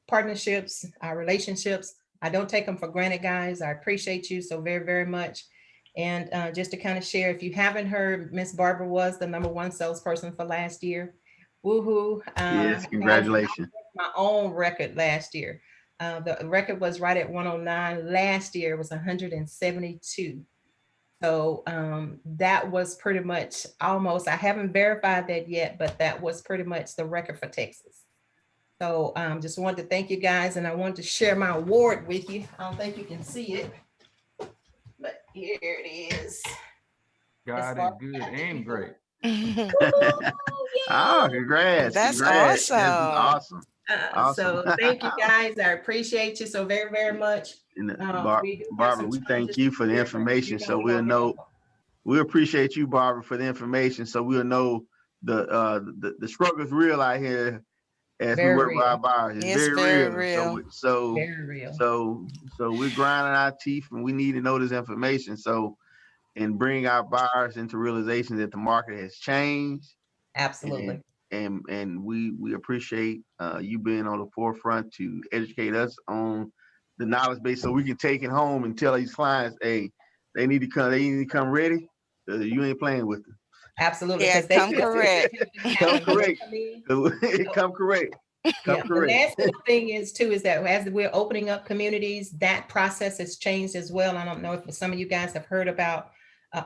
Speaker 8: partnerships, our relationships. I don't take them for granted, guys. I appreciate you so very, very much. And just to kind of share, if you haven't heard, Miss Barbara was the #1 salesperson for last year. Woohoo.
Speaker 1: Yes, congratulations.
Speaker 8: My own record last year. The record was right at 109. Last year it was 172. So that was pretty much almost, I haven't verified that yet, but that was pretty much the record for Texas. So just wanted to thank you guys, and I wanted to share my award with you. I don't think you can see it, but here it is.
Speaker 5: God is good and great.
Speaker 1: Oh, congrats.
Speaker 2: That's
Speaker 1: congrats. That's
Speaker 2: awesome.
Speaker 1: awesome.
Speaker 8: So thank you guys. I appreciate you so very, very much.
Speaker 1: And,
Speaker 8: We do have
Speaker 1: Barbara,
Speaker 8: some
Speaker 1: we thank
Speaker 8: challenges
Speaker 1: you for the
Speaker 8: here, but
Speaker 1: information, so
Speaker 8: we're
Speaker 1: we'll
Speaker 8: gonna
Speaker 1: know.
Speaker 8: get
Speaker 1: We appreciate you, Barbara, for the information, so we'll know the struggle's real out here as we
Speaker 8: Very
Speaker 1: work with
Speaker 8: real.
Speaker 1: our buyers. It's
Speaker 2: It's
Speaker 1: very
Speaker 2: very
Speaker 1: real.
Speaker 2: real.
Speaker 8: very real.
Speaker 1: So we're grinding our teeth, and we need to know this information. So, and bring our buyers into realization that the market has changed.
Speaker 8: Absolutely.
Speaker 1: And we appreciate you being on the forefront to educate us on the knowledge base, so we can take it home and tell these clients, hey, they need to come ready. You ain't playing with them.
Speaker 8: Absolutely.
Speaker 2: Yeah,
Speaker 8: Because
Speaker 2: come correct.
Speaker 1: Come correct. Come correct. Come
Speaker 8: Yeah, the
Speaker 1: correct.
Speaker 8: last little thing is too, is that as we're opening up communities, that process has changed as well. I don't know if some of you guys have heard about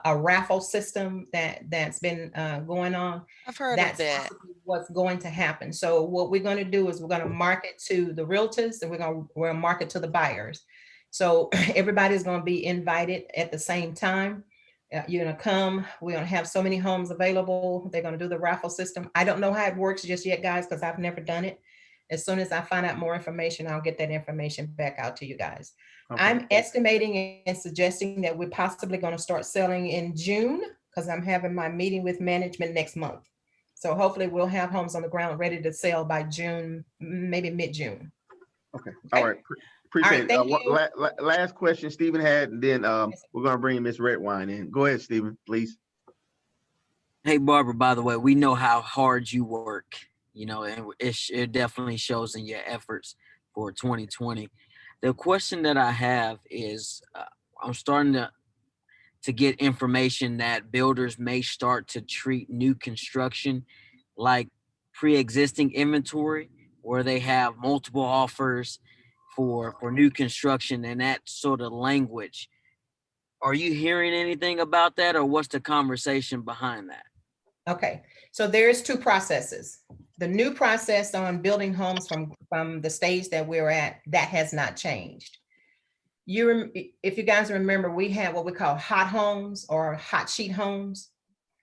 Speaker 8: a raffle system that's been going on.
Speaker 2: I've heard of
Speaker 8: That's
Speaker 2: that.
Speaker 8: possibly what's going to happen. So what we're going to do is we're going to market to the realtors, and we're market to the buyers. So everybody's going to be invited at the same time. You're going to come. We're going to have so many homes available. They're going to do the raffle system. I don't know how it works just yet, guys, because I've never done it. As soon as I find out more information, I'll get that information back out to you guys.
Speaker 1: Okay.
Speaker 8: I'm estimating and suggesting that we're possibly going to start selling in June, because I'm having my meeting with management next month. So hopefully we'll have homes on the ground ready to sell by June, maybe mid-June.
Speaker 1: Okay. All right. Appreciate
Speaker 8: All right,
Speaker 1: it.
Speaker 8: thank you.
Speaker 1: Last question Stephen had, and then we're gonna bring Miss Redwine in. Go ahead, Stephen, please.
Speaker 7: Hey, Barbara, by the way, we know how hard you work, and it definitely shows in your efforts for 2020. The question that I have is, I'm starting to get information that builders may start to treat new construction like pre-existing inventory, where they have multiple offers for new construction and that sort of language. Are you hearing anything about that, or what's the conversation behind that?
Speaker 8: Okay, so there's two processes. The new process on building homes from the stage that we're at, that has not changed. If you guys remember, we had what we call hot homes or hot sheet homes.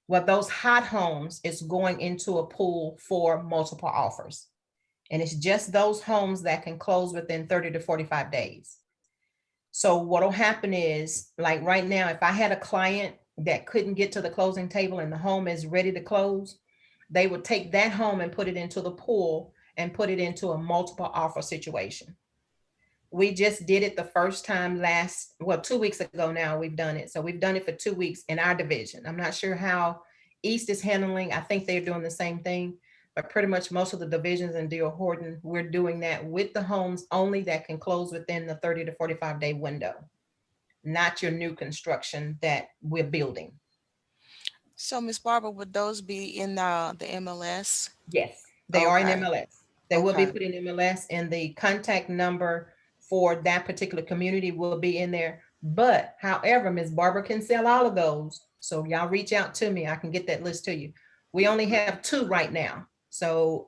Speaker 8: Well, those hot homes is going into a pool for multiple offers. And it's just those homes that can close within 30 to 45 days. So what'll happen is, like right now, if I had a client that couldn't get to the closing table and the home is ready to close, they would take that home and put it into the pool and put it into a multiple offer situation. We just did it the first time 2 weeks ago now we've done it. So we've done it for 2 weeks in our division. I'm not sure how East is handling. I think they're doing the same thing, but pretty much most of the divisions in D.R. Horton, we're doing that with the homes only that can close within the 30 to 45 day window, not your new construction that we're building.
Speaker 2: So, Ms. Barbara, would those be in the MLS?
Speaker 8: Yes, they are in
Speaker 2: Okay.
Speaker 8: MLS. They will be
Speaker 2: Okay.
Speaker 8: put in MLS, and the contact number for that particular community will be in there. But however, Ms. Barbara can sell all of those. So y'all reach out to me. I can get that list to you. We only have 2 right now. So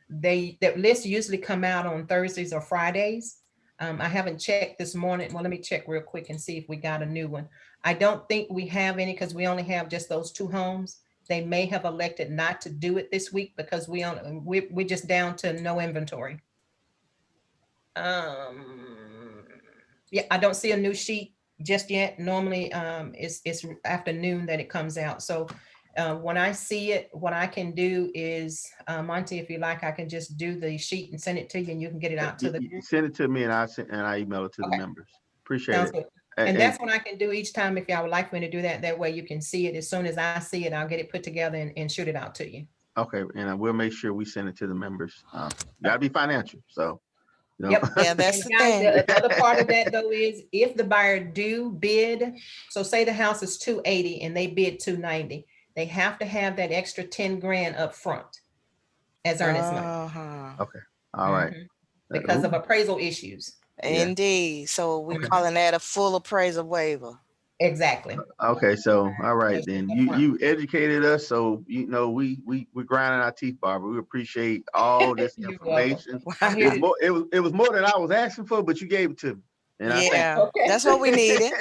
Speaker 8: that list usually come out on Thursdays or Fridays. I haven't checked this morning. Well, let me check real quick and see if we got a new one. I don't think we have any because we only have just those 2 homes. They may have elected not to do it this week because we're just down to no inventory. Yeah, I don't see a new sheet just yet. Normally, it's afternoon that it comes out. So when I see it, what I can do is, Monty, if you like, I can just do the sheet and send it to you, and you can get it out to the
Speaker 1: You
Speaker 8: group.
Speaker 1: send it to me and I email it to the
Speaker 8: Okay.
Speaker 1: members. Appreciate
Speaker 8: Sounds
Speaker 1: it.
Speaker 8: good.
Speaker 1: And
Speaker 8: And that's what I can do each time if y'all would like me to do that. That way you can see it. As soon as I see it, I'll get it put together and shoot it out to you.
Speaker 1: okay, and I will make sure we send it to the members. Gotta be financial, so.
Speaker 8: Yep.
Speaker 2: Yeah, that's
Speaker 8: And
Speaker 2: the
Speaker 8: guys,
Speaker 2: thing.
Speaker 8: the other part of that though is if the buyer do bid, so say the house is 280 and they bid 290, they have to have that extra 10 grand up front as earnest money.
Speaker 2: Uh-huh.
Speaker 1: Okay, all right.
Speaker 8: Mhm. Because of appraisal issues.
Speaker 1: Yeah.
Speaker 2: Indeed. So we're
Speaker 8: Okay.
Speaker 2: calling that a full appraisal waiver.
Speaker 8: Exactly.
Speaker 1: Okay, so all right then.
Speaker 8: Up front.
Speaker 1: You educated us, so we're grinding our teeth, Barbara. We appreciate all this
Speaker 8: You're welcome.
Speaker 1: information.
Speaker 8: I'm
Speaker 1: It
Speaker 8: here
Speaker 1: was more, it was more than I was asking for, but you gave it to me. And I thank
Speaker 2: Yeah,
Speaker 8: Okay.
Speaker 2: that's what we needed.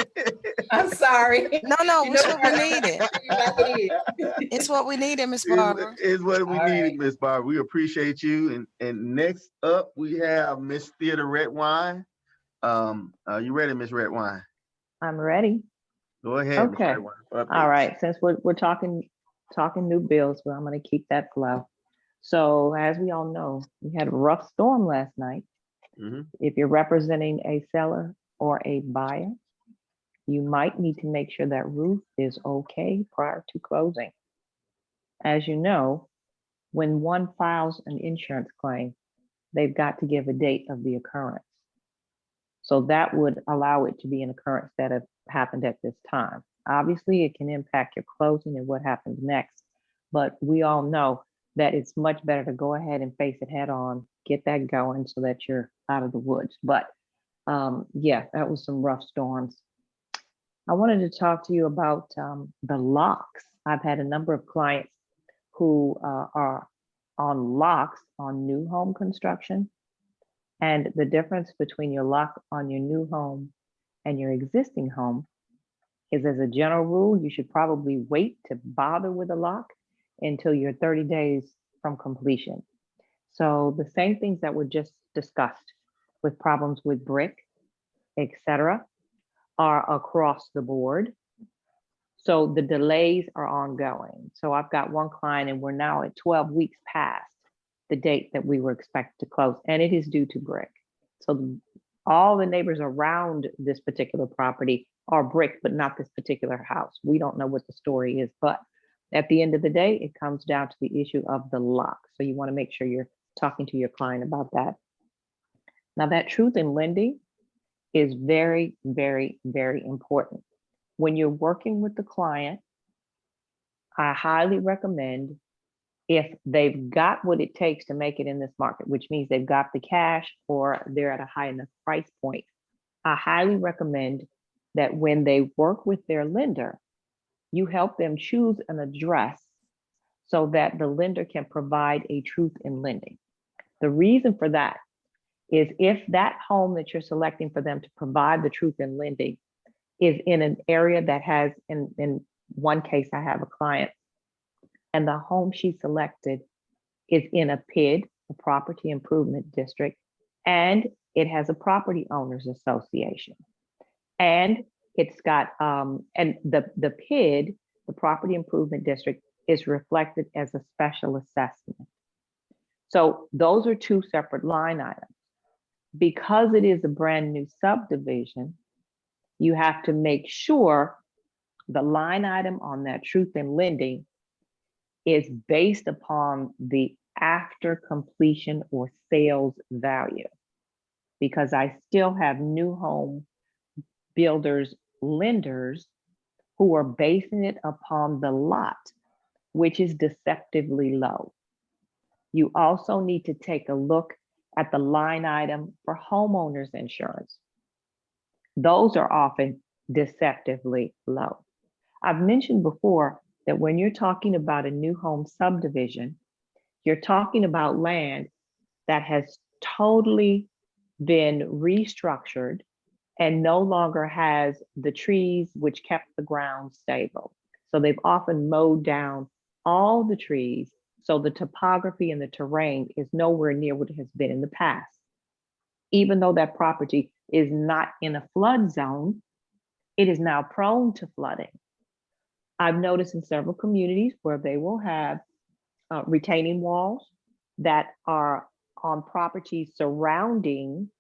Speaker 8: I'm sorry.
Speaker 2: No,
Speaker 8: You
Speaker 2: it's
Speaker 8: know,
Speaker 2: what we needed.
Speaker 8: like it is.
Speaker 2: It's what we needed, Miss
Speaker 1: is,
Speaker 2: Barbara.
Speaker 1: is what we
Speaker 8: All
Speaker 1: needed,
Speaker 8: right.
Speaker 1: Miss Barbara. We appreciate you. And next up we have Miss Theater Redwine. Are you ready, Miss Redwine?
Speaker 6: I'm ready.
Speaker 1: Go ahead, Miss
Speaker 6: Okay.
Speaker 1: Redwine. for
Speaker 6: All
Speaker 1: updates.
Speaker 6: right. Since we're talking new bills, well, I'm going to keep that flow. So as we all know, we had a rough storm last night.
Speaker 1: Mhm.
Speaker 6: If you're representing a seller or a buyer, you might need to make sure that roof is okay prior to closing. As you know, when one files an insurance claim, they've got to give a date of the occurrence. So that would allow it to be an occurrence that have happened at this time. Obviously, it can impact your closing and what happens next, but we all know that it's much better to go ahead and face it head on, get that going so that you're out of the woods. But yeah, that was some rough storms. I wanted to talk to you about the locks. I've had a number of clients who are on locks on new home construction. And the difference between your lock on your new home and your existing home is, as a general rule, you should probably wait to bother with a lock until you're 30 days from completion. So the same things that were just discussed with problems with brick, etc., are across the board. So the delays are ongoing. So I've got one client and we're now at 12 weeks past the date that we were expected to close, and it is due to brick. So all the neighbors around this particular property are brick, but not this particular house. We don't know what the story is, but at the end of the day, it comes down to the issue of the lock. So you want to make sure you're talking to your client about that. Now, that truth in lending is very, very, very important. When you're working with the client, I highly recommend, if they've got what it takes to make it in this market, which means they've got the cash or they're at a high enough price point, I highly recommend that when they work with their lender, you help them choose an address so that the lender can provide a truth in lending. The reason for that is if that home that you're selecting for them to provide the truth in lending is in an area that has, in one case, I have a client, and the home she selected is in a PID, a property improvement district, and it has a property owners association. And it's got, and the PID, the property improvement district, is reflected as a special assessment. So those are two separate line items. Because it is a brand new subdivision, you have to make sure the line item on that truth in lending is based upon the after completion or sales value. Because I still have new home builders, lenders who are basing it upon the lot, which is deceptively low. You also need to take a look at the line item for homeowners insurance. Those are often deceptively low. I've mentioned before that when you're talking about a new home subdivision, you're talking about land that has totally been restructured and no longer has the trees which kept the ground stable. So they've often mowed down all the trees, so the topography and the terrain is nowhere near what it has been in the past. Even though that property is not in a flood zone, it is now prone to flooding. I've noticed in several communities where they will have retaining walls that are on properties surrounding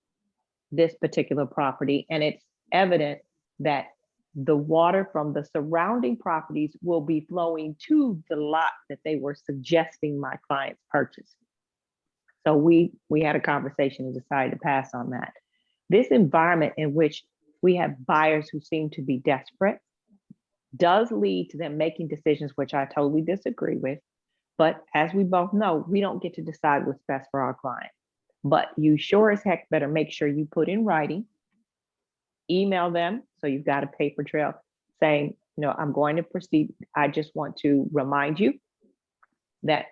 Speaker 6: this particular property, and it's evident that the water from the surrounding properties will be flowing to the lot that they were suggesting my clients purchase. So we had a conversation and decided to pass on that. This environment in which we have buyers who seem to be desperate does lead to them making decisions which I totally disagree with. But as we both know, we don't get to decide what's best for our client. But you sure as heck better make sure you put in writing, email them, so you've got a paper trail saying, I'm going to proceed. I just want to remind you that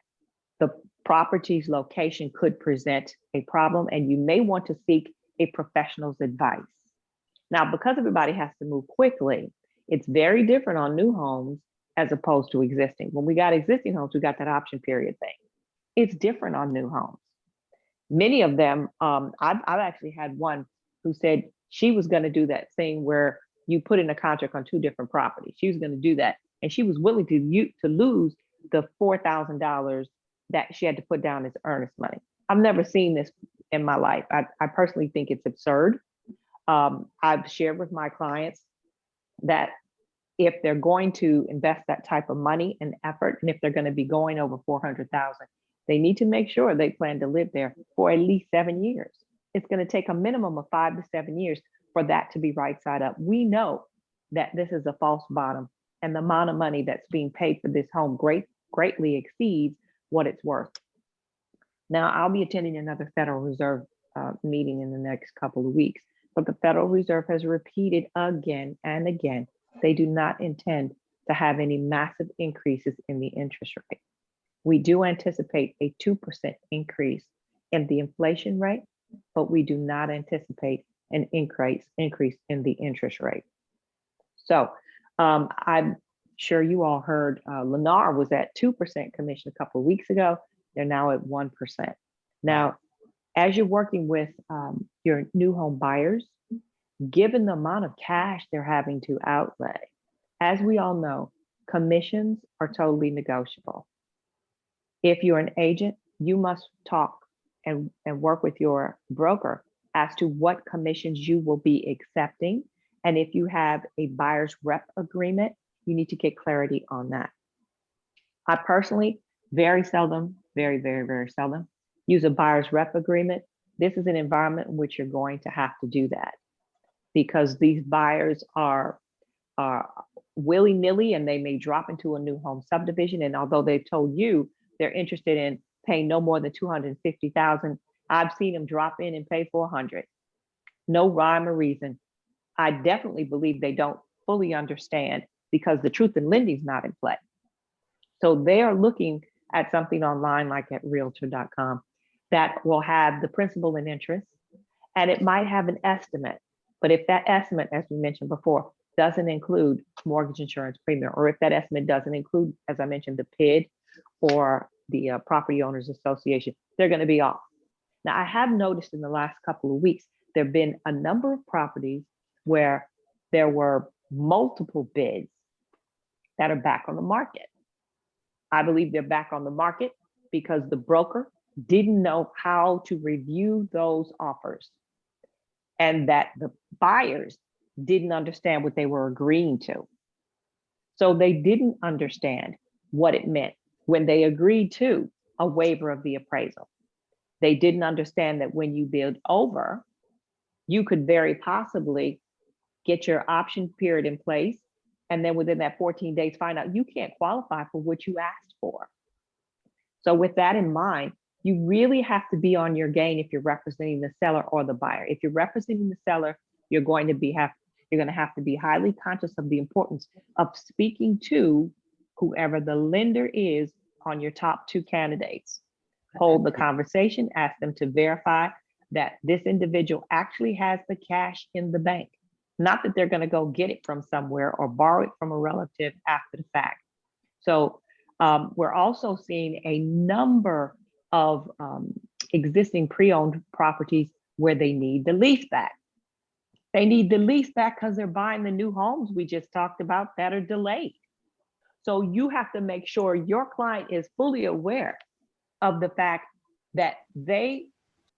Speaker 6: the property's location could present a problem and you may want to seek a professional's advice. Now, because everybody has to move quickly, it's very different on new homes as opposed to existing. When we got existing homes, we got that option period thing. It's different on new homes. Many of them, I've actually had one who said she was going to do that thing where you put in a contract on two different properties. She was going to do that. And she was willing to lose the $4,000 that she had to put down as earnest money. I've never seen this in my life. I personally think it's absurd. I've shared with my clients that if they're going to invest that type of money and effort, and if they're going to be going over 400,000, they need to make sure they plan to live there for at least 7 years. It's going to take a minimum of 5 to 7 years for that to be right side up. We know that this is a false bottom, and the amount of money that's being paid for this home greatly exceeds what it's worth. Now, I'll be attending another Federal Reserve meeting in the next couple of weeks, but the Federal Reserve has repeated again and again, they do not intend to have any massive increases in the interest rate. We do anticipate a 2% increase in the inflation rate, but we do not anticipate an increase in the interest rate. So I'm sure you all heard Lennar was at 2% commission a couple of weeks ago. They're now at 1%. Now, as you're working with your new home buyers, given the amount of cash they're having to outlay, as we all know, commissions are totally negotiable. If you're an agent, you must talk and work with your broker as to what commissions you will be accepting. And if you have a buyer's rep agreement, you need to get clarity on that. I personally very seldom, very, very, very seldom use a buyer's rep agreement. This is an environment in which you're going to have to do that because these buyers are willy-nilly and they may drop into a new home subdivision. And although they've told you they're interested in paying no more than $250,000, I've seen them drop in and pay for 100. No rhyme or reason. I definitely believe they don't fully understand because the truth in lending is not in play. So they are looking at something online like at realtor.com that will have the principal and interest, and it might have an estimate. But if that estimate, as we mentioned before, doesn't include mortgage insurance premium, or if that estimate doesn't include, as I mentioned, the PID or the Property Owners Association, they're going to be off. Now, I have noticed in the last couple of weeks, there have been a number of properties where there were multiple bids that are back on the market. I believe they're back on the market because the broker didn't know how to review those offers and that the buyers didn't understand what they were agreeing to. So they didn't understand what it meant when they agreed to a waiver of the appraisal. They didn't understand that when you bid over, you could very possibly get your option period in place. And then within that 14 days, find out you can't qualify for what you asked for. So with that in mind, you really have to be on your game if you're representing the seller or the buyer. If you're representing the seller, you're going to have to be highly conscious of the importance of speaking to whoever the lender is on your top two candidates. Hold the conversation, ask them to verify that this individual actually has the cash in the bank, not that they're going to go get it from somewhere or borrow it from a relative after the fact. So we're also seeing a number of existing pre-owned properties where they need the lease back. They need the lease back because they're buying the new homes we just talked about that are delayed. So you have to make sure your client is fully aware of the fact that they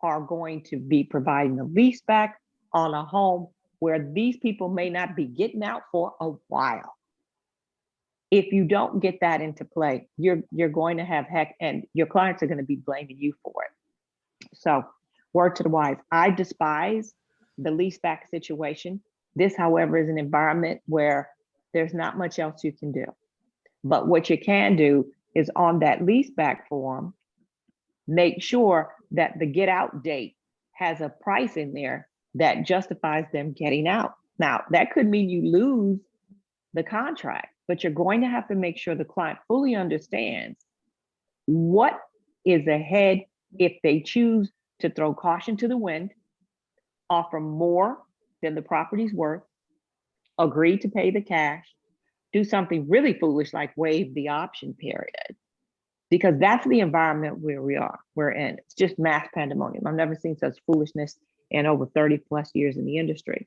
Speaker 6: are going to be providing a lease back on a home where these people may not be getting out for a while. If you don't get that into play, you're going to have heck, and your clients are going to be blaming you for it. So, word to the wise, I despise the lease back situation. This, however, is an environment where there's not much else you can do. But what you can do is on that lease back form, make sure that the get out date has a price in there that justifies them getting out. Now, that could mean you lose the contract, but you're going to have to make sure the client fully understands what is ahead if they choose to throw caution to the wind, offer more than the property's worth, agree to pay the cash, do something really foolish like waive the option period, because that's the environment where we're in. It's just mass pandemonium. I've never seen such foolishness in over 30 plus years in the industry.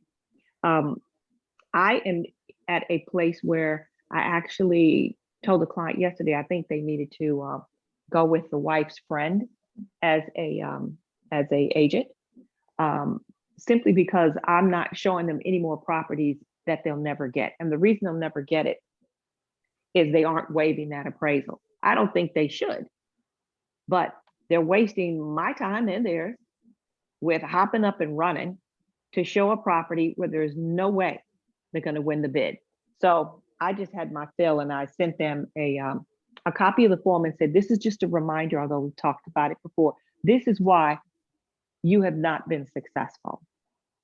Speaker 6: I am at a place where I actually told the client yesterday, I think they needed to go with the wife's friend as a agent, simply because I'm not showing them any more properties that they'll never get. And the reason they'll never get it is they aren't waiving that appraisal. I don't think they should, but they're wasting my time and theirs with hopping up and running to show a property where there's no way they're going to win the bid. So I just had my fill, and I sent them a copy of the form and said, this is just a reminder, although we talked about it before, this is why you have not been successful.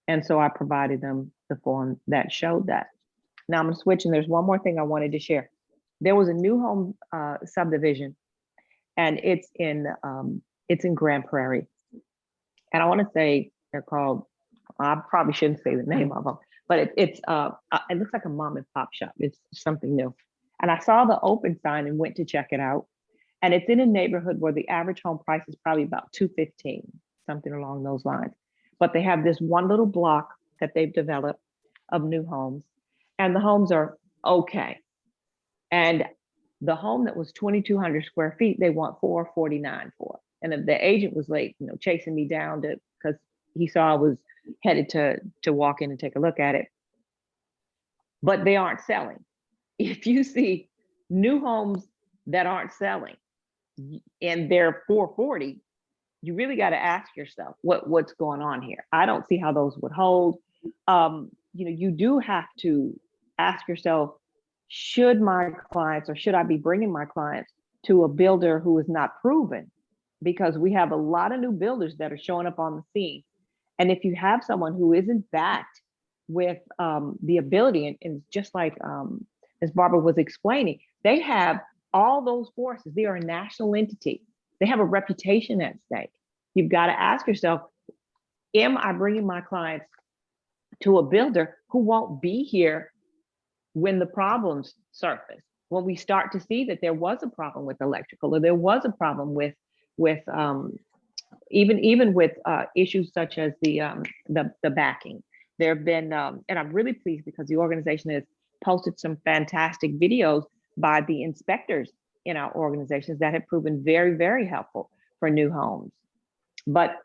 Speaker 6: And so I provided them the form that showed that. Now I'm gonna switch, and there's one more thing I wanted to share. There was a new home subdivision, and it's in Grand Prairie. And I want to say they're called, I probably shouldn't say the name of them, but it looks like a mom and pop shop. It's something new. And I saw the open sign and went to check it out. And it's in a neighborhood where the average home price is probably about $215, something along those lines. But they have this one little block that they've developed of new homes, and the homes are okay. And the home that was 2,200 square feet, they want $449 for. And the agent was late, chasing me down because he saw I was headed to walk in and take a look at it. But they aren't selling. If you see new homes that aren't selling and they're 440, you really got to ask yourself what's going on here. I don't see how those would hold. You do have to ask yourself, should my clients, or should I be bringing my clients to a builder who is not proven? Because we have a lot of new builders that are showing up on the scene. And if you have someone who isn't backed with the ability, and just like as Barbara was explaining, they have all those forces. They are a national entity. They have a reputation at stake. You've got to ask yourself, am I bringing my clients to a builder who won't be here when the problems surface? When we start to see that there was a problem with electrical, or there was a problem with even with issues such as the backing. There have been, and I'm really pleased because the organization has posted some fantastic videos by the inspectors in our organizations that have proven very, very helpful for new homes. But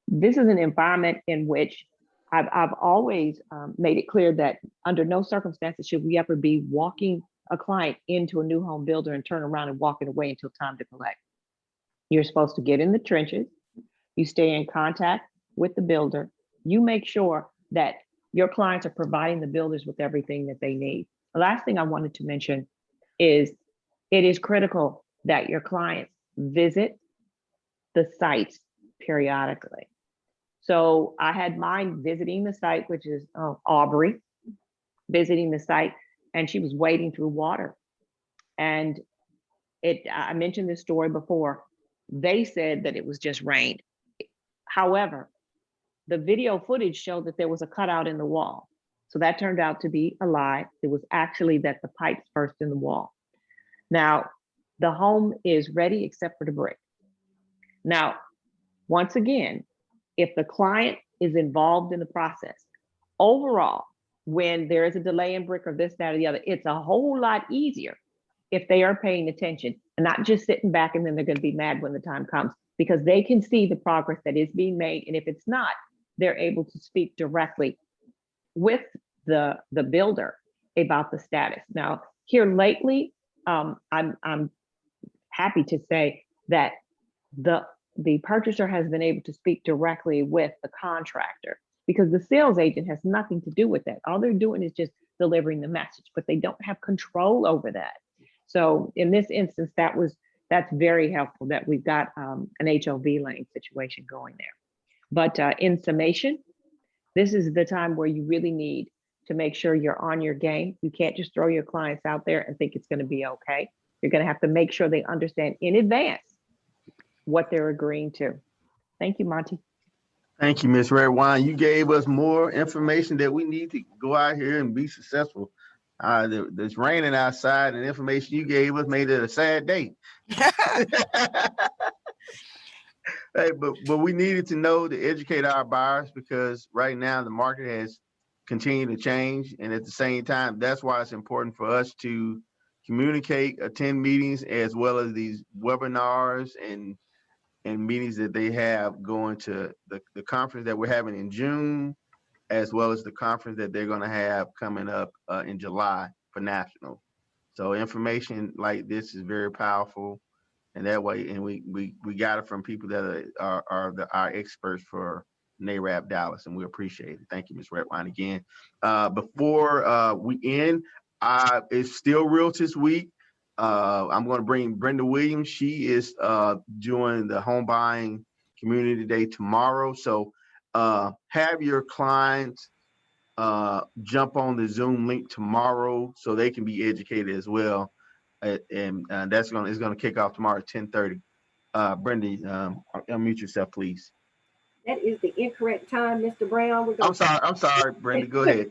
Speaker 6: this is an environment in which I've always made it clear that under no circumstances should we ever be walking a client into a new home builder and turn around and walking away until time to collect. You're supposed to get in the trenches. You stay in contact with the builder. You make sure that your clients are providing the builders with everything that they need. The last thing I wanted to mention is it is critical that your clients visit the sites periodically. So I had mine visiting the site, which is Aubrey, visiting the site, and she was wading through water. And I mentioned this story before. They said that it was just rain. However, the video footage showed that there was a cutout in the wall. So that turned out to be a lie. It was actually that the pipes burst in the wall. Now, the home is ready except for the brick. Now, once again, if the client is involved in the process, overall, when there is a delay in brick or this, that, or the other, it's a whole lot easier if they are paying attention and not just sitting back and then they're going to be mad when the time comes, because they can see the progress that is being made. And if it's not, they're able to speak directly with the builder about the status. Now, here lately, I'm happy to say that the purchaser has been able to speak directly with the contractor, because the sales agent has nothing to do with that. All they're doing is just delivering the message, but they don't have control over that. So in this instance, that's very helpful that we've got an HOV lane situation going there. But in summation, this is the time where you really need to make sure you're on your game. You can't just throw your clients out there and think it's going to be okay. You're going to have to make sure they understand in advance what they're agreeing to. Thank you, Monty.
Speaker 1: Thank you, Ms. Redwine. You gave us more information that we need to go out here and be successful. It's raining outside, and the information you gave us made it a sad day. Hey, but we needed to know to educate our buyers, because right now the market has continued to change, and at the same time, that's why it's important for us to communicate, attend meetings, as well as these webinars and meetings that they have going to the conference that we're having in June, as well as the conference that they're going to have coming up in July for national. So information like this is very powerful, and that way, and we got it from people that are our experts for NAREB Dallas, and we appreciate it. Thank you, Ms. Redwine, again. Before we end, it's still Realtors Week. I'm going to bring Brenda Williams. She is doing the home buying community day tomorrow. So have your clients jump on the Zoom link tomorrow so they can be educated as well. And that's going to kick off tomorrow at 10:30. Brenda, unmute yourself, please.
Speaker 9: That is the incorrect time, Mr. Brown.
Speaker 1: I'm sorry, Brenda. Go ahead.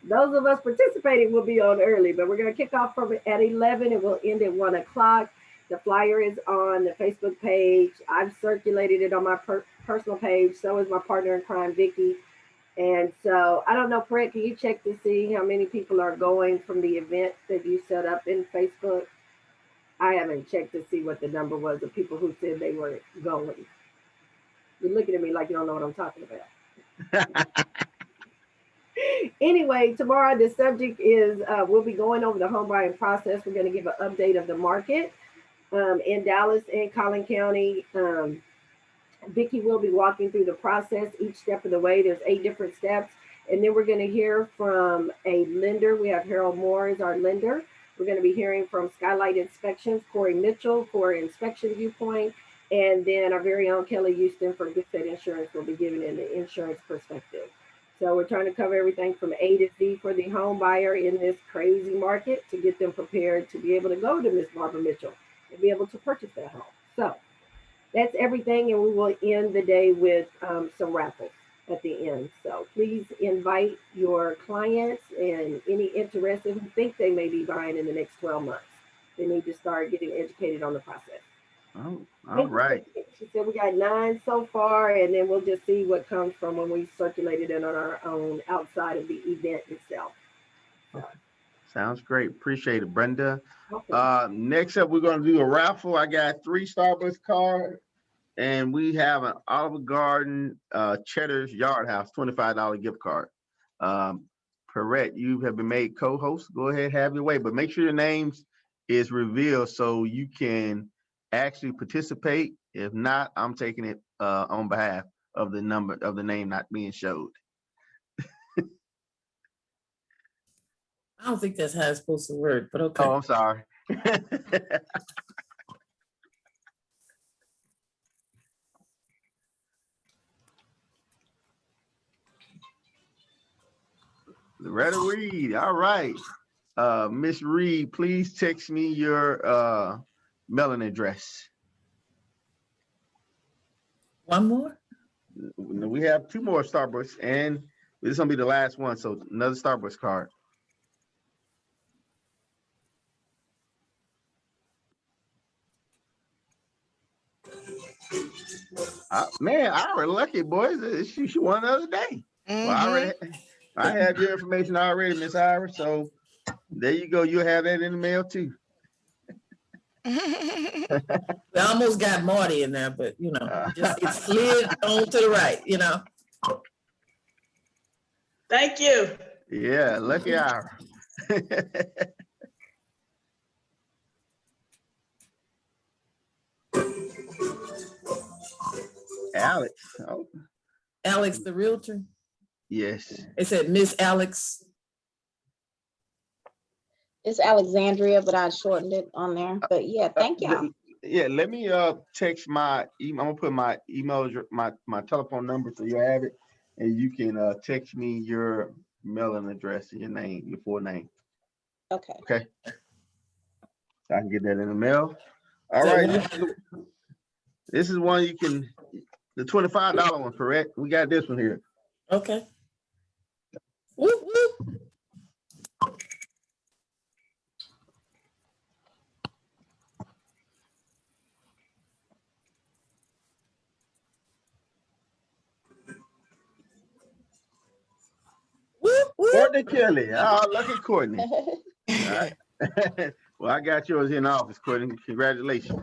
Speaker 9: Those of us participating will be on early, but we're going to kick off at 11 and we'll end at 1 o'clock. The flyer is on the Facebook page. I've circulated it on my personal page. So is my partner in crime, Vicky. And so I don't know, Brett, can you check to see how many people are going from the event that you set up in Facebook? I haven't checked to see what the number was of people who said they were going. You're looking at me like you don't know what I'm talking about. Anyway, tomorrow the subject is we'll be going over the home buying process. We're going to give an update of the market in Dallas and Collin County. Vicki will be walking through the process each step of the way. There's 8 different steps. And then we're going to hear from a lender. We have Harold Moore as our lender. We're going to be hearing from Skylight Inspections, Corey Mitchell for Inspection Viewpoint. And then our very own Kelly Houston for Good Fit Insurance will be giving in the insurance perspective. So we're trying to cover everything from A to Z for the home buyer in this crazy market to get them prepared to be able to go to Miss Barbara Mitchell and be able to purchase that home. So that's everything. And we will end the day with some raffles at the end. So please invite your clients and any interested who think they may be buying in the next 12 months. They need to start getting educated on the process.
Speaker 1: Oh, all right.
Speaker 9: She said we got 9 so far, and then we'll just see what comes from when we circulated it on our own outside of the event itself. So.
Speaker 1: Sounds great. Appreciate it, Brenda.
Speaker 9: Okay.
Speaker 1: Next up, we're going to do a raffle. I got 3 Starbucks cards, and we have an Olive Garden Cheddar's Yard House $25 gift card. Perrette, you have been made co-host. Go ahead, have your way, but make sure your names is revealed so you can actually participate. If not, I'm taking it on behalf of the name not being showed.
Speaker 10: I don't think that's how it's supposed to work, but okay.
Speaker 1: Oh, I'm sorry. Loretta Reed. All right. Miss Reed, please text me your mailing address.
Speaker 10: One more?
Speaker 1: We have 2 more Starbucks, and this is gonna be the last one. So another Starbucks card. Man, I already lucky, boys. She won the other day. Well, I have your information already, Miss Ira. So there you go. You'll have that in the mail too.
Speaker 10: We almost got Marty in there, but you know, just it slid on to the right, you know.
Speaker 11: Thank you.
Speaker 1: Yeah, lucky Ira. Alex. Oh.
Speaker 10: Alex, the realtor.
Speaker 1: Yes.
Speaker 10: It said Miss Alex.
Speaker 12: It's Alexandria, but I shortened it on there. But yeah, thank y'all.
Speaker 1: Yeah, let me text my email. I'm gonna put my email, my telephone number, so you have it, and you can text me your mailing address and your name, your full name.
Speaker 12: Okay.
Speaker 1: Okay. So I can get that in the mail. All right. This is one you can, the $25 one, correct? We got this one here.
Speaker 10: Okay. Whoop, whoop.
Speaker 1: Courtney Kelly. Oh, lucky Courtney. All right. Well, I got yours in office, Courtney. Congratulations.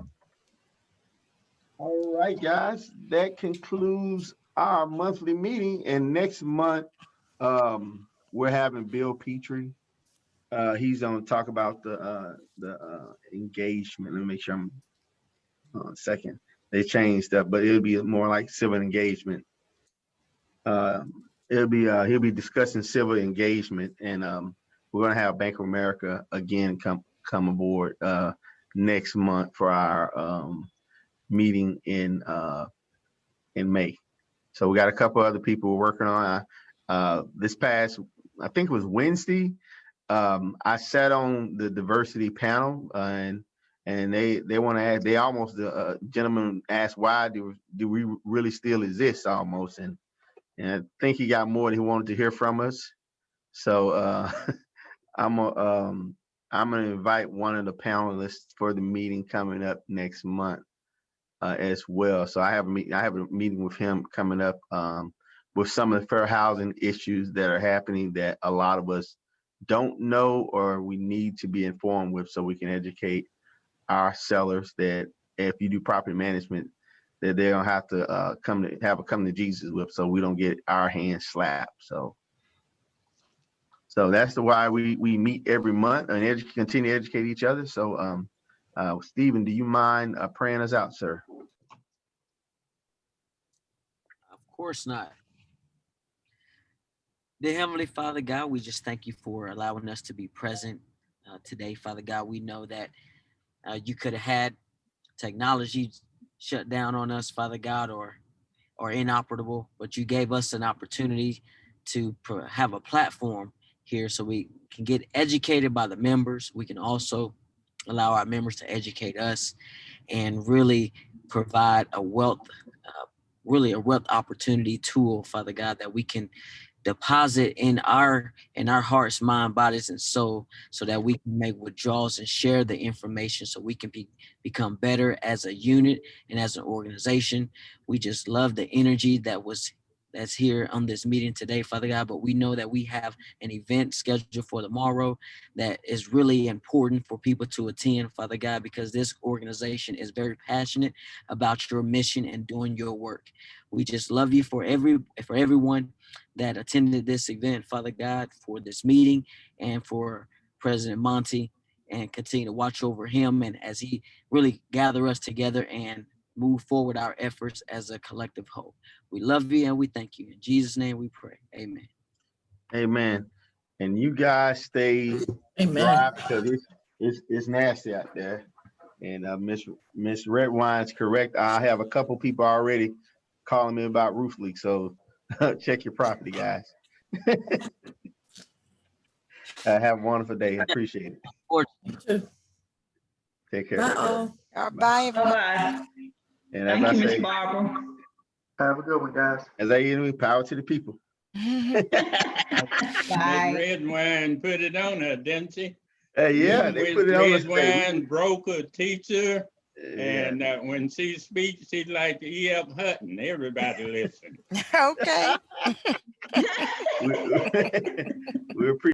Speaker 1: All right, guys. That concludes our monthly meeting. And next month, we're having Bill Petrie. He's going to talk about the engagement. Let me make sure I'm second. They changed up, but it'll be more like civil engagement. He'll be discussing civil engagement, and we're gonna have Bank of America again come aboard next month for our meeting in May. So we got a couple other people we're working on. This past, I think it was Wednesday, I sat on the diversity panel, and they want to add. They almost the gentleman asked, why do we really still exist almost, and I think he got more than he wanted to hear from us. So I'm gonna invite one of the panelists for the meeting coming up next month as well. So I have a meeting with him coming up with some of the fair housing issues that are happening that a lot of us don't know or we need to be informed with, so we can educate our sellers that if you do property management, that they don't have to come to Jesus with, so we don't get our hands slapped. So that's why we meet every month and continue to educate each other. So Stephen, do you mind praying us out, sir?
Speaker 7: Of course not. Dear Heavenly Father God, we just thank you for allowing us to be present today, Father God. We know that you could have had technology shut down on us, Father God, or inoperable, but you gave us an opportunity to have a platform here so we can get educated by the members. We can also allow our members to educate us and really provide a wealth opportunity tool, Father God, that we can deposit in our hearts, mind, bodies, and soul, so that we can make withdrawals and share the information so we can become better as a unit and as an organization. We just love the energy that's here on this meeting today, Father God, but we know that we have an event scheduled for tomorrow that is really important for people to attend, Father God, because this organization is very passionate about your mission and doing your work. We just love you for everyone that attended this event, Father God, for this meeting, and for President Monty, and continue to watch over him and as he really gather us together and move forward our efforts as a collective whole. We love you and we thank you. In Jesus' name we pray. Amen.
Speaker 1: Amen. And you guys stay dry, because it's nasty out there. And Miss Redwine's correct. I have a couple people already calling me about roof leaks, so check your property, guys. Have a wonderful day. I appreciate it. Take care.
Speaker 2: Bye, everyone.
Speaker 11: Bye.
Speaker 1: And
Speaker 11: Thank
Speaker 1: as
Speaker 11: you,
Speaker 1: I
Speaker 11: Miss
Speaker 1: say,
Speaker 11: Barbara. Have a good one, guys.
Speaker 1: As I enemy, power to the people.
Speaker 8: Bye.
Speaker 13: Red Wine put it on her, didn't she?
Speaker 1: Yeah, they put it on
Speaker 13: Red
Speaker 1: us.
Speaker 13: Wine, broker, teacher,
Speaker 1: Yeah.
Speaker 13: and when she speaks, she's like E.F. Hutton. Everybody listen.
Speaker 2: Okay.
Speaker 1: We appreciate